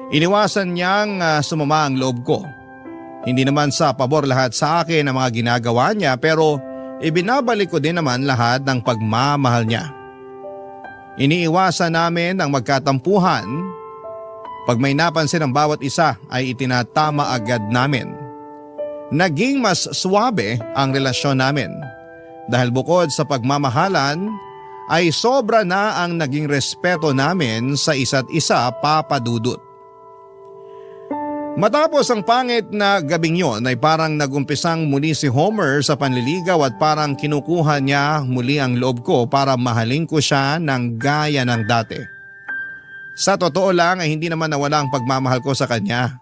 Iniwasan niyang sumama ang loob ko. Hindi naman sa pabor lahat sa akin ang mga ginagawa niya pero ibinabalik ko din naman lahat ng pagmamahal niya. Iniiwasan namin ang magkatampuhan. Pag may napansin ang bawat isa ay itinatama agad namin. Naging mas suwabe ang relasyon namin. Dahil bukod sa pagmamahalan ay sobra na ang naging respeto namin sa isa't isa, Papa Dudut. Matapos ang pangit na gabing yon ay parang nagumpisang muli si Homer sa panliligaw at parang kinukuha niya muli ang loob ko para mahalin ko siya ng gaya ng dati. Sa totoo lang ay hindi naman nawala ang pagmamahal ko sa kanya.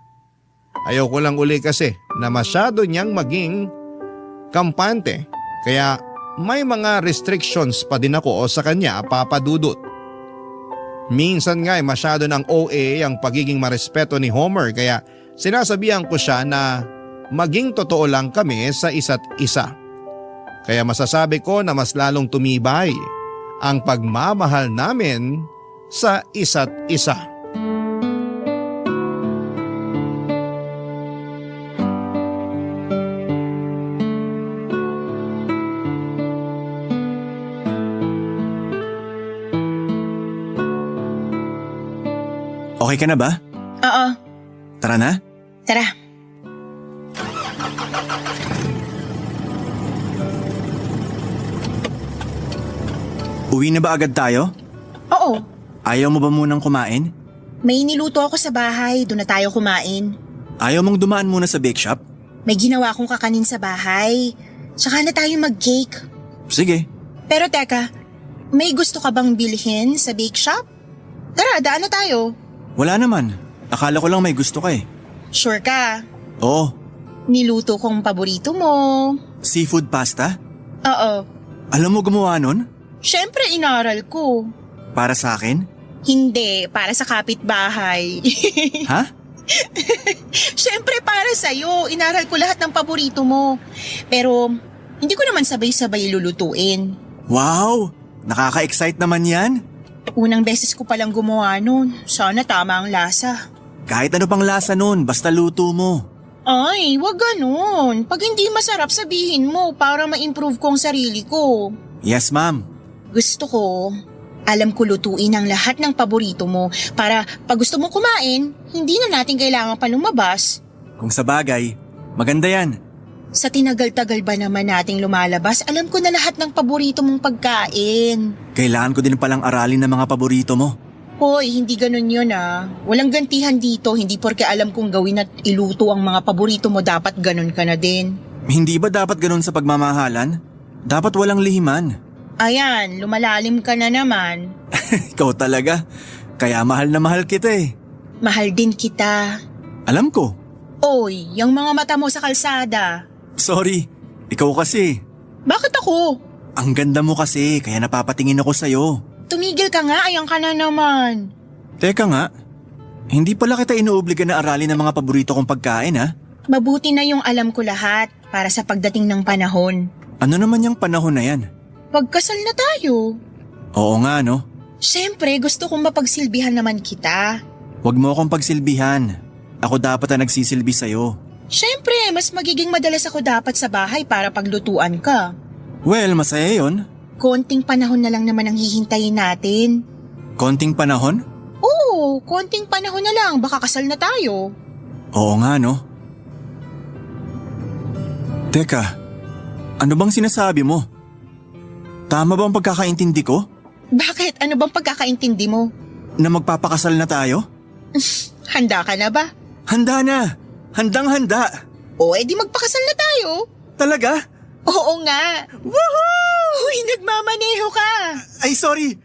Ayaw ko lang uli kasi na masyado niyang maging kampante kaya may mga restrictions pa din ako sa kanya, Papa Dudut. Minsan nga ay masyado ng OA ang pagiging marespeto ni Homer kaya sinasabihan ko siya na maging totoo lang kami sa isa't isa. Kaya masasabi ko na mas lalong tumibay ang pagmamahal namin sa isa't isa. Okay ka na ba? Oo, Tara na. tara. Uwi na ba agad tayo? Oo, Ayaw mo ba munang kumain? may niluto ako sa bahay. Doon na tayo kumain. Ayaw mong dumaan muna sa bake shop? May ginawa akong kakanin sa bahay. Tsaka na tayo mag-cake. Sige. Pero teka, may gusto ka bang bilhin sa bake shop? Tara, daan na tayo. Wala naman. Akala ko lang may gusto ka eh. Sure ka? Oo. Niluto kong paborito mo. Seafood pasta? Oo. Alam mo gumawa nun? Siyempre inaral ko. Para sa akin? Hindi, para sa kapitbahay. Ha? Siyempre para sa'yo. Inaral ko lahat ng paborito mo. Pero hindi ko naman sabay-sabay lulutuin. Wow! Nakaka-excite naman yan. Unang beses ko palang gumawa nun. Sana tama ang lasa. Kahit ano pang lasa nun, basta luto mo. Ay, wag ganun. Pag hindi masarap, sabihin mo para ma-improve ko ang sarili ko. Yes, ma'am. Gusto ko, alam ko lutuin ang lahat ng paborito mo para pag gusto mo kumain, hindi na natin kailangan pa lumabas. Kung sa bagay, maganda yan. Sa tinagal-tagal ba naman nating lumalabas, alam ko na lahat ng paborito mong pagkain. Kailangan ko din palang aralin ng mga paborito mo. Hoy, hindi ganun yun ah. Walang gantihan dito, hindi porke alam kong gawin at iluto ang mga paborito mo, dapat ganun ka na din. Hindi ba dapat ganun sa pagmamahalan? Dapat walang lihiman. Ayan, lumalalim ka na naman. Ikaw talaga. Kaya mahal na mahal kita eh. Mahal din kita. Alam ko. Oy, yung mga mata mo sa kalsada. Sorry. Ikaw kasi. Bakit ako? Ang ganda mo kasi, kaya napapatingin ako sa'yo. Tumigil ka nga, ayan ka na naman. Teka nga, hindi pala kita inuobliga na aralin ng mga paborito kong pagkain ha? Mabuti na yung alam ko lahat para sa pagdating ng panahon. Ano naman yung panahon na yan? Pagkasal na tayo. Oo nga no, Siyempre, gusto kong mapagsilbihan naman kita. huwag mo akong pagsilbihan. Ako dapat ang nagsisilbi sa'yo. Siyempre, mas magiging madalas ako dapat sa bahay para paglutuan ka. Well, masaya yon. Konting panahon na lang naman ang hihintayin natin. Konting panahon? Oo, konting panahon na lang, baka kasal na tayo. Oo nga no. Teka, ano bang sinasabi mo? Tama ba ang pagkakaintindi ko? Bakit? Ano bang pagkakaintindi mo? Na magpapakasal na tayo? Handa ka na ba? Handa na! Handang-handa! O, edi magpakasal na tayo. Talaga? Oo nga. Woohoo! Uy, nagmamaneho ka. Ay, sorry!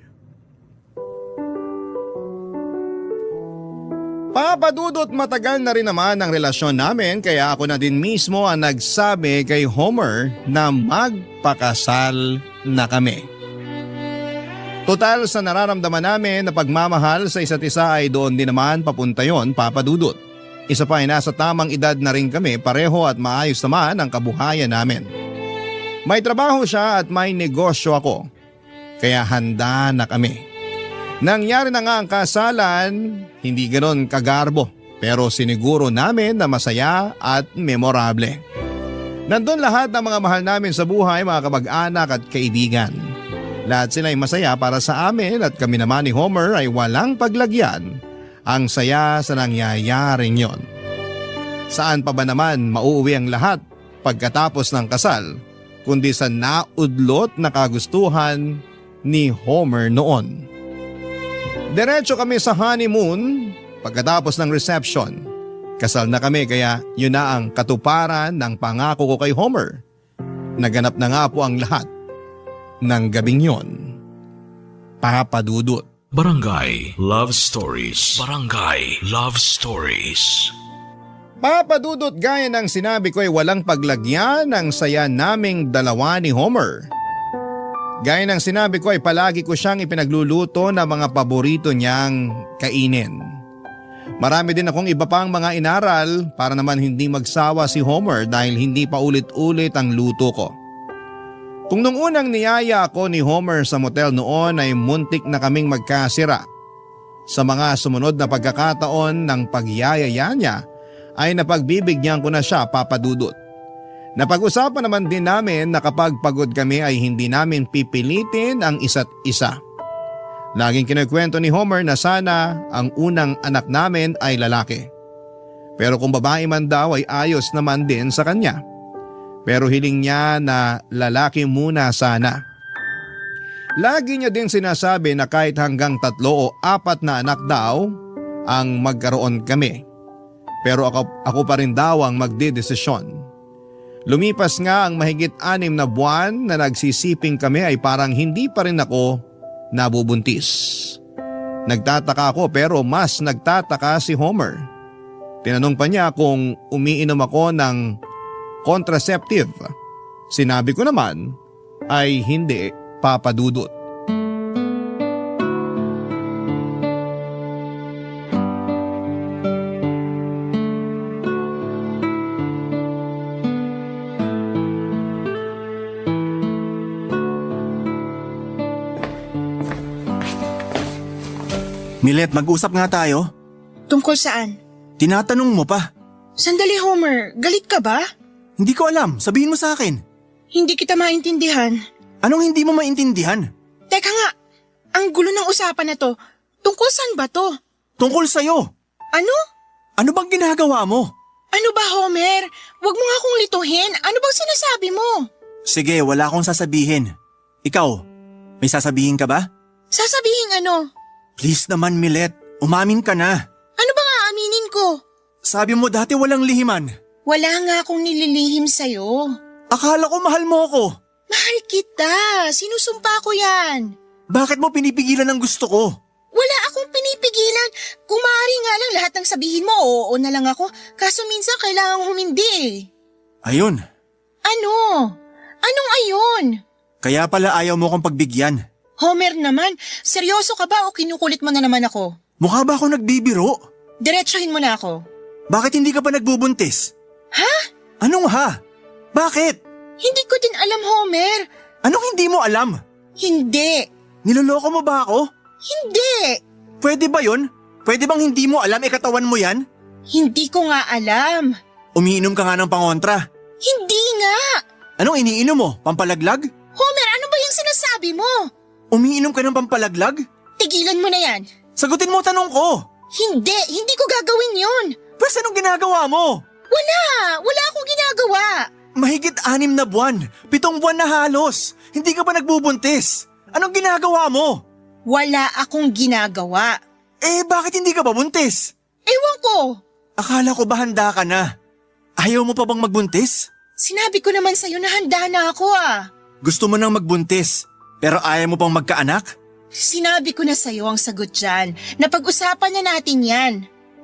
Papadudot matagal na rin naman ang relasyon namin kaya ako na din mismo ang nagsabi kay Homer na magpakasal na kami. Total sa nararamdaman namin na pagmamahal sa isa't isa ay doon din naman papunta yon, Papadudot. Isa pa ay nasa tamang edad na rin kami pareho at maayos naman ang kabuhayan namin. May trabaho siya at may negosyo ako. Kaya handa na kami. Nangyari na nga ang kasalan, hindi ganon kagarbo pero siniguro namin na masaya at memorable. Nandun lahat ng mga mahal namin sa buhay, mga kamag-anak at kaibigan. Lahat sila ay masaya para sa amin at kami naman ni Homer ay walang paglagyan ang saya sa nangyayaring yon. Saan pa ba naman mauuwi ang lahat pagkatapos ng kasal kundi sa naudlot na kagustuhan ni Homer noon. Diretso kami sa honeymoon pagkatapos ng reception. Kasal na kami kaya yun na ang katuparan ng pangako ko kay Homer. Naganap na nga po ang lahat ng gabing yon. Papadudot. Barangay Love Stories. Barangay Love Stories. Papadudot, gaya ng sinabi ko ay walang paglagyan ang saya naming dalawa ni Homer. Gaya ng sinabi ko ay palagi ko siyang ipinagluluto na mga paborito niyang kainin. Marami din akong iba pang mga inaral para naman hindi magsawa si Homer dahil hindi pa ulit-ulit ang luto ko. Kung nung unang niyaya ako ni Homer sa motel noon ay muntik na kaming magkasira. Sa mga sumunod na pagkakataon ng pagyayaya niya ay napagbibigyan ko na siya, Papadudot. Napag-usapan naman din namin na kapag pagod kami ay hindi namin pipilitin ang isa't isa. Laging kinukwento ni Homer na sana ang unang anak namin ay lalaki. Pero kung babae man daw ay ayos naman din sa kanya. Pero hiling niya na lalaki muna sana. Lagi niya din sinasabi na kahit hanggang 3 o 4 na anak daw ang magkaroon kami. Pero ako pa rin daw ang magdedesisyon. Lumipas nga ang mahigit 6 na buwan na nagsisiping kami ay parang hindi pa rin ako nabubuntis. Nagtataka ako pero mas nagtataka si Homer. Tinanong pa niya kung umiinom ako ng contraceptive. Sinabi ko naman ay hindi, Papa Dudut. Milet, mag-usap nga tayo. Tungkol saan? Tinatanong mo pa. Sandali, Homer. Galit ka ba? Hindi ko alam, sabihin mo sa akin. Hindi kita maintindihan. Anong hindi mo maintindihan? Teka nga, ang gulo ng usapan na to. Tungkol saan ba to? Tungkol sa'yo. Ano? Ano bang ginagawa mo? Ano ba, Homer? Huwag mo nga akong lituhin. Ano bang sinasabi mo? Sige, wala akong sasabihin. Ikaw, may sasabihin ka ba? Sasabihin ano? Please naman, Milet, umamin ka na. Ano bang aaminin ko? Sabi mo dati walang lihiman. Wala nga akong nililihim sa'yo. Akala ko mahal mo ako. Mahal kita. Sinusumpa ko yan. Bakit mo pinipigilan ang gusto ko? Wala akong pinipigilan. Kung maaari nga lang lahat ng sabihin mo, oo na lang ako. Kaso minsan kailangang humindi. Ayun, Ano? Anong ayun? kaya pala ayaw mo kong pagbigyan. Homer naman, seryoso ka ba o kinukulit mo na naman ako? Mukha ba ako nagbibiro? Diretsuhin mo na ako. Bakit hindi ka pa nagbubuntis? Ha? Anong ha? Bakit? Hindi ko din alam, Homer. Anong hindi mo alam? Hindi. Niloloko mo ba ako? Hindi. Pwede ba yun? Pwede bang hindi mo alam katawan mo yan? Hindi ko nga alam. Umiinom ka nga ng pangontra. Hindi nga. Anong iniinom mo? Pampalaglag? Homer, ano ba yung sinasabi mo? Umiinom ka ng pampalaglag? Tigilan mo na yan. Sagutin mo tanong ko. Hindi ko gagawin yun. Pwes anong ginagawa mo? Wala akong ginagawa. Mahigit 6 na buwan. 7 buwan na halos. Hindi ka pa nagbubuntis. Anong ginagawa mo? Wala akong ginagawa. Bakit hindi ka pa buntis? Ewan ko. Akala ko ba handa ka na? Ayaw mo pa bang magbuntis? Sinabi ko naman sa'yo na handa na ako Gusto mo nang magbuntis, pero ayaw mo pang magkaanak? Sinabi ko na sa'yo ang sagot dyan. Napag-usapan na natin yan.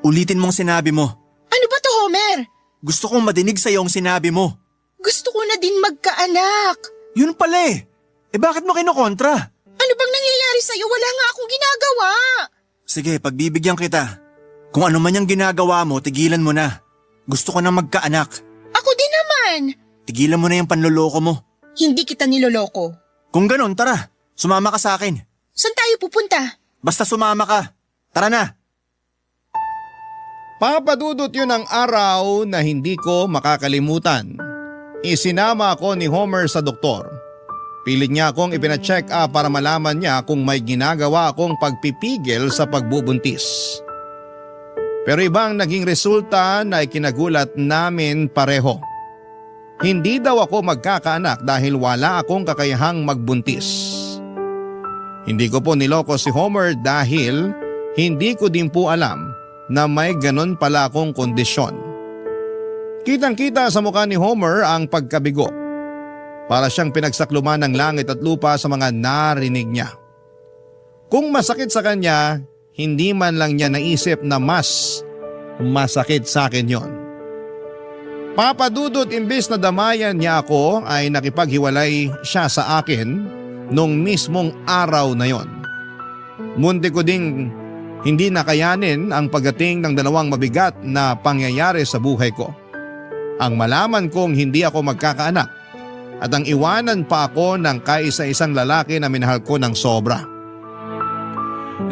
Ulitin mong sinabi mo. Ano ba to, Homer? Gusto kong madinig sa'yo ang sinabi mo. Gusto ko na din magkaanak. Yun pala bakit mo kinukontra? Ano bang nangyayari sa'yo? Wala nga akong ginagawa. Sige, pagbibigyan kita. Kung ano man yung ginagawa mo, tigilan mo na. Gusto ko na magkaanak. Ako din naman. Tigilan mo na yung panloloko mo. Hindi kita niloloko. Kung ganon, tara. Sumama ka sa akin. Saan tayo pupunta? Basta sumama ka. Tara na. Papadudot yun ang araw na hindi ko makakalimutan. Isinama ako ni Homer sa doktor. Pilit niya akong ipina-check up para malaman niya kung may ginagawa akong pagpipigil sa pagbubuntis. Pero ibang naging resulta na ikinagulat namin pareho. Hindi daw ako magkakaanak dahil wala akong kakayahang magbuntis. Hindi ko po niloko si Homer dahil hindi ko din po alam na may ganon pala akong kondisyon. Kitang-kita sa mukha ni Homer ang pagkabigo. Para siyang pinagsakluman ng langit at lupa sa mga narinig niya. Kung masakit sa kanya, hindi man lang niya naisip na mas masakit sa akin yon. Papadudot, imbis na damayan niya ako ay nakipaghiwalay siya sa akin nung mismong araw na yon. Munti ko ding hindi nakayanin ang pagdating ng 2 mabigat na pangyayari sa buhay ko. Ang malaman kong hindi ako magkakaanak at ang iwanan pa ako ng kaisa-isang lalaki na minahal ko ng sobra.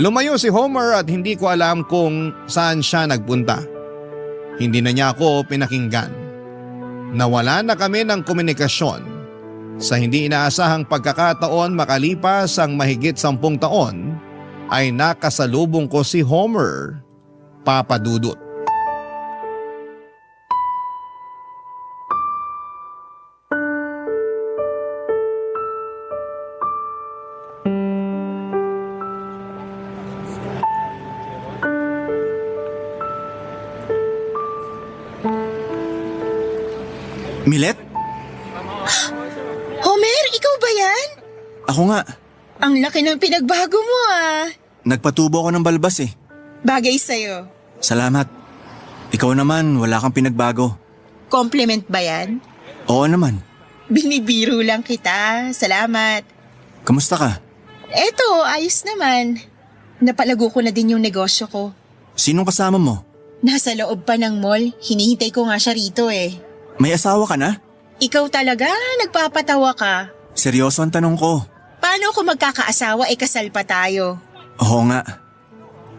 Lumayo si Homer at hindi ko alam kung saan siya nagpunta. Hindi na niya ako pinakinggan. Nawala na kami ng komunikasyon. Sa hindi inaasahang pagkakataon makalipas ang mahigit 10 taon, ay nakasalubong ko si Homer, Papa Dudut. Milet? Homer, ikaw ba yan? Ako nga. Ang laki ng pinagbago mo ah. Nagpatubo ako ng balbas eh. Bagay sa'yo. Salamat. Ikaw naman, wala kang pinagbago. Compliment ba yan? Oo naman. Binibiro lang kita. Salamat. Kamusta ka? Eto, ayos naman. Napalago ko na din yung negosyo ko. Sinong kasama mo? Nasa loob pa ng mall. Hinihintay ko nga siya rito eh. May asawa ka na? Ikaw talaga, nagpapatawa ka. Seryoso ang tanong ko. Paano kung magkakaasawa kasal pa tayo? Oo nga.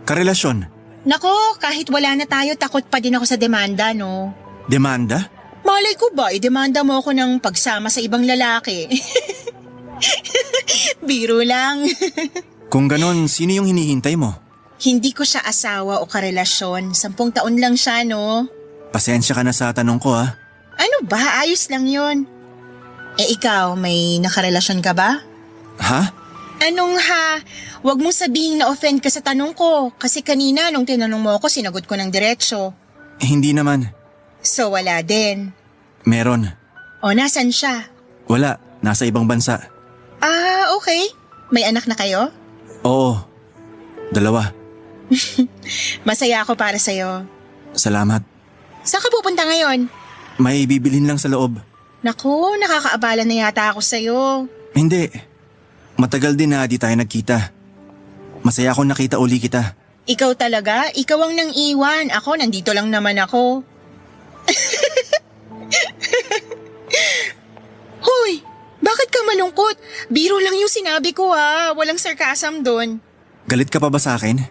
Karelasyon? Nako, kahit wala na tayo, takot pa din ako sa demanda, no? Demanda? Malay ko ba, idemanda mo ako ng pagsama sa ibang lalaki? Biro lang. Kung ganon, sino yung hinihintay mo? Hindi ko siya asawa o karelasyon. 10 taon lang siya, no? Pasensya ka na sa tanong ko ha. Ano ba? Ayos lang yun. Ikaw, may nakarelasyon ka ba? Ha? Anong ha? Huwag mong sabihin na offend ka sa tanong ko. Kasi kanina nung tinanong mo ako, sinagot ko ng diretsyo. Hindi naman. So wala din. Meron. O nasan siya? Wala. Nasa ibang bansa. Ah, okay. May anak na kayo? Oo. 2. Masaya ako para sa'yo. Salamat. Saan ka pupunta ngayon? May bibilhin lang sa loob. Naku, nakakaabala na yata ako sa'yo. Hindi. Matagal din na di tayo nagkita. Masaya akong nakita uli kita. Ikaw talaga? Ikaw ang nang iwan. Ako, nandito lang naman ako. Hoy, bakit ka malungkot? Biro lang yung sinabi ko ha. Walang sarcasm doon. Galit ka pa ba sa akin?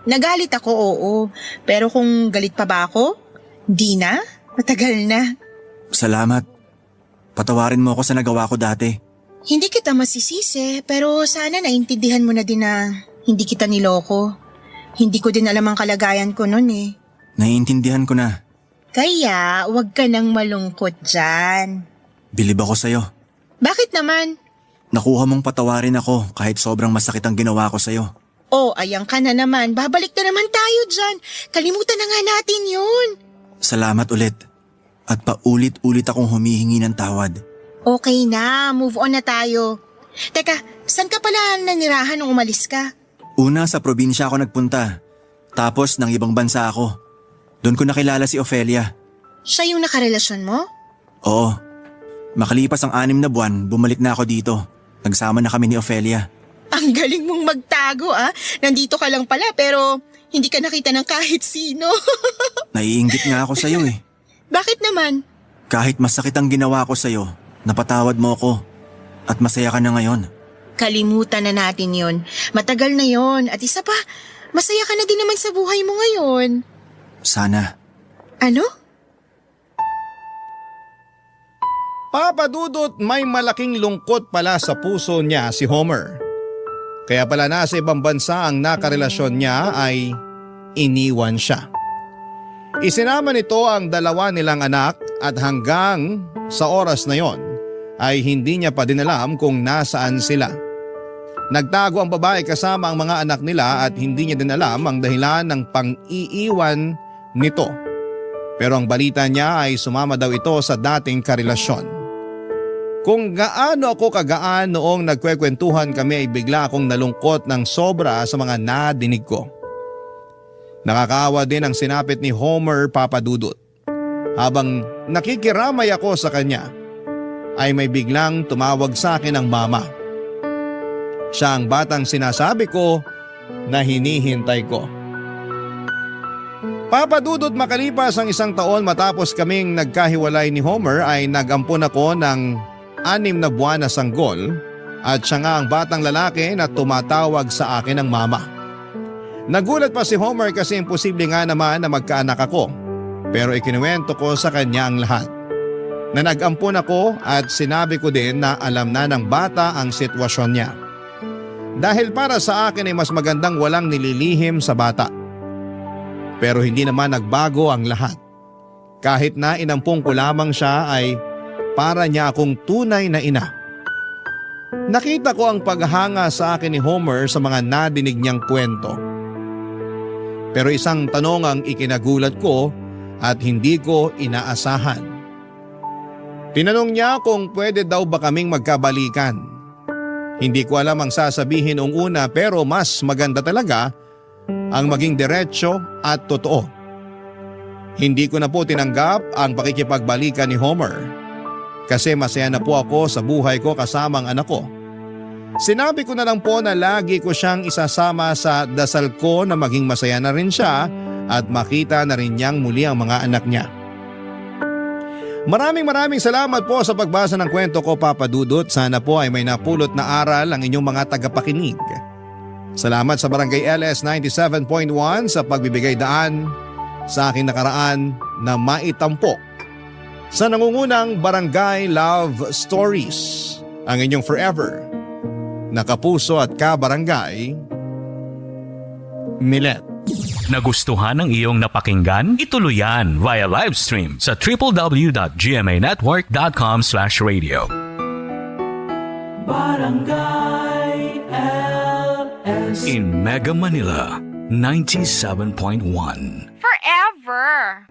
Nagalit ako, oo. Pero kung galit pa ba ako? Di na? Matagal na. Salamat. Patawarin mo ako sa nagawa ko dati. Hindi kita masisisi, pero sana naintindihan mo na din na hindi kita niloko. Hindi ko din alam ang kalagayan ko noon eh. Naiintindihan ko na. Kaya, wag ka nang malungkot dyan. Bilib ako sa'yo. Bakit naman? Nakuha mong patawarin ako kahit sobrang masakit ang ginawa ko sa'yo. Oh, ayan ka na naman. Babalik na naman tayo dyan. Kalimutan na nga natin yun. Salamat ulit. At paulit-ulit akong humihingi ng tawad. Okay na, move on na tayo. Teka, saan ka pala nanirahan nung umalis ka? Una sa probinsya ako nagpunta. Tapos ng ibang bansa ako. Doon ko nakilala si Ofelia. Siya yung nakarelasyon mo? Oo. Makalipas ang 6 na buwan, bumalik na ako dito. Nagsama na kami ni Ofelia. Ang galing mong magtago ah. Nandito ka lang pala pero hindi ka nakita ng kahit sino. Naiinggit nga ako sa'yo eh. Bakit naman? Kahit masakit ang ginawa ko sa'yo, napatawad mo ako. At masaya ka na ngayon. Kalimutan na natin yon. Matagal na yon. At isa pa, masaya ka na din naman sa buhay mo ngayon. Sana. Ano? Papa Dudut, may malaking lungkot pala sa puso niya si Homer. Kaya pala nasa ibang bansa ang nakarelasyon niya ay iniwan siya. Isinama nito ang 2 nilang anak at hanggang sa oras na yon ay hindi niya pa din alam kung nasaan sila. Nagtago ang babae kasama ang mga anak nila at hindi niya din alam ang dahilan ng pang-iiwan nito. Pero ang balita niya ay sumama daw ito sa dating karelasyon. Kung gaano ako kagaan noong nagkwekwentuhan kami ay bigla akong nalungkot ng sobra sa mga nadinig ko. Nakakaawa din ang sinapit ni Homer, Papa Dudut. Habang nakikiramay ako sa kanya, ay may biglang tumawag sa akin ang mama. Siya ang batang sinasabi ko na hinihintay ko. Papa Dudut, makalipas ang 1 taon matapos kaming nagkahiwalay ni Homer ay nag-ampon ako ng 6 na buwan na sanggol at siya nga ang batang lalaki na tumatawag sa akin ng mama. Nagulat pa si Homer kasi imposible nga naman na magkaanak ako, pero ikinuwento ko sa kanya ang lahat. Na nag-ampon ako at sinabi ko din na alam na ng bata ang sitwasyon niya. Dahil para sa akin ay mas magandang walang nililihim sa bata. Pero hindi naman nagbago ang lahat. Kahit na inampung ko lamang siya ay para niya akong tunay na ina. Nakita ko ang paghanga sa akin ni Homer sa mga nadinig niyang kwento. Pero isang tanong ang ikinagulat ko at hindi ko inaasahan. Tinanong niya kung pwede daw ba kaming magkabalikan. Hindi ko alam ang sasabihin nung una pero mas maganda talaga ang maging diretsyo at totoo. Hindi ko na po tinanggap ang pakikipagbalikan ni Homer kasi masaya na po ako sa buhay ko kasama ang anak ko. Sinabi ko na lang po na lagi ko siyang isasama sa dasal ko na maging masaya na rin siya at makita na rin niyang muli ang mga anak niya. Maraming salamat po sa pagbasa ng kwento ko, Papa Dudut. Sana po ay may napulot na aral ang inyong mga tagapakinig. Salamat sa Barangay LS 97.1 sa pagbibigay daan sa aking nakaraan na maitampok sa nangungunang Barangay Love Stories. Ang inyong forever na kapuso at kabarangay, Milet. Nagustuhan ng iyong napakinggan? Ituloy yan via live stream sa www.gmanetwork.com/radio. Barangay LS. In Mega Manila, 97.1. Forever.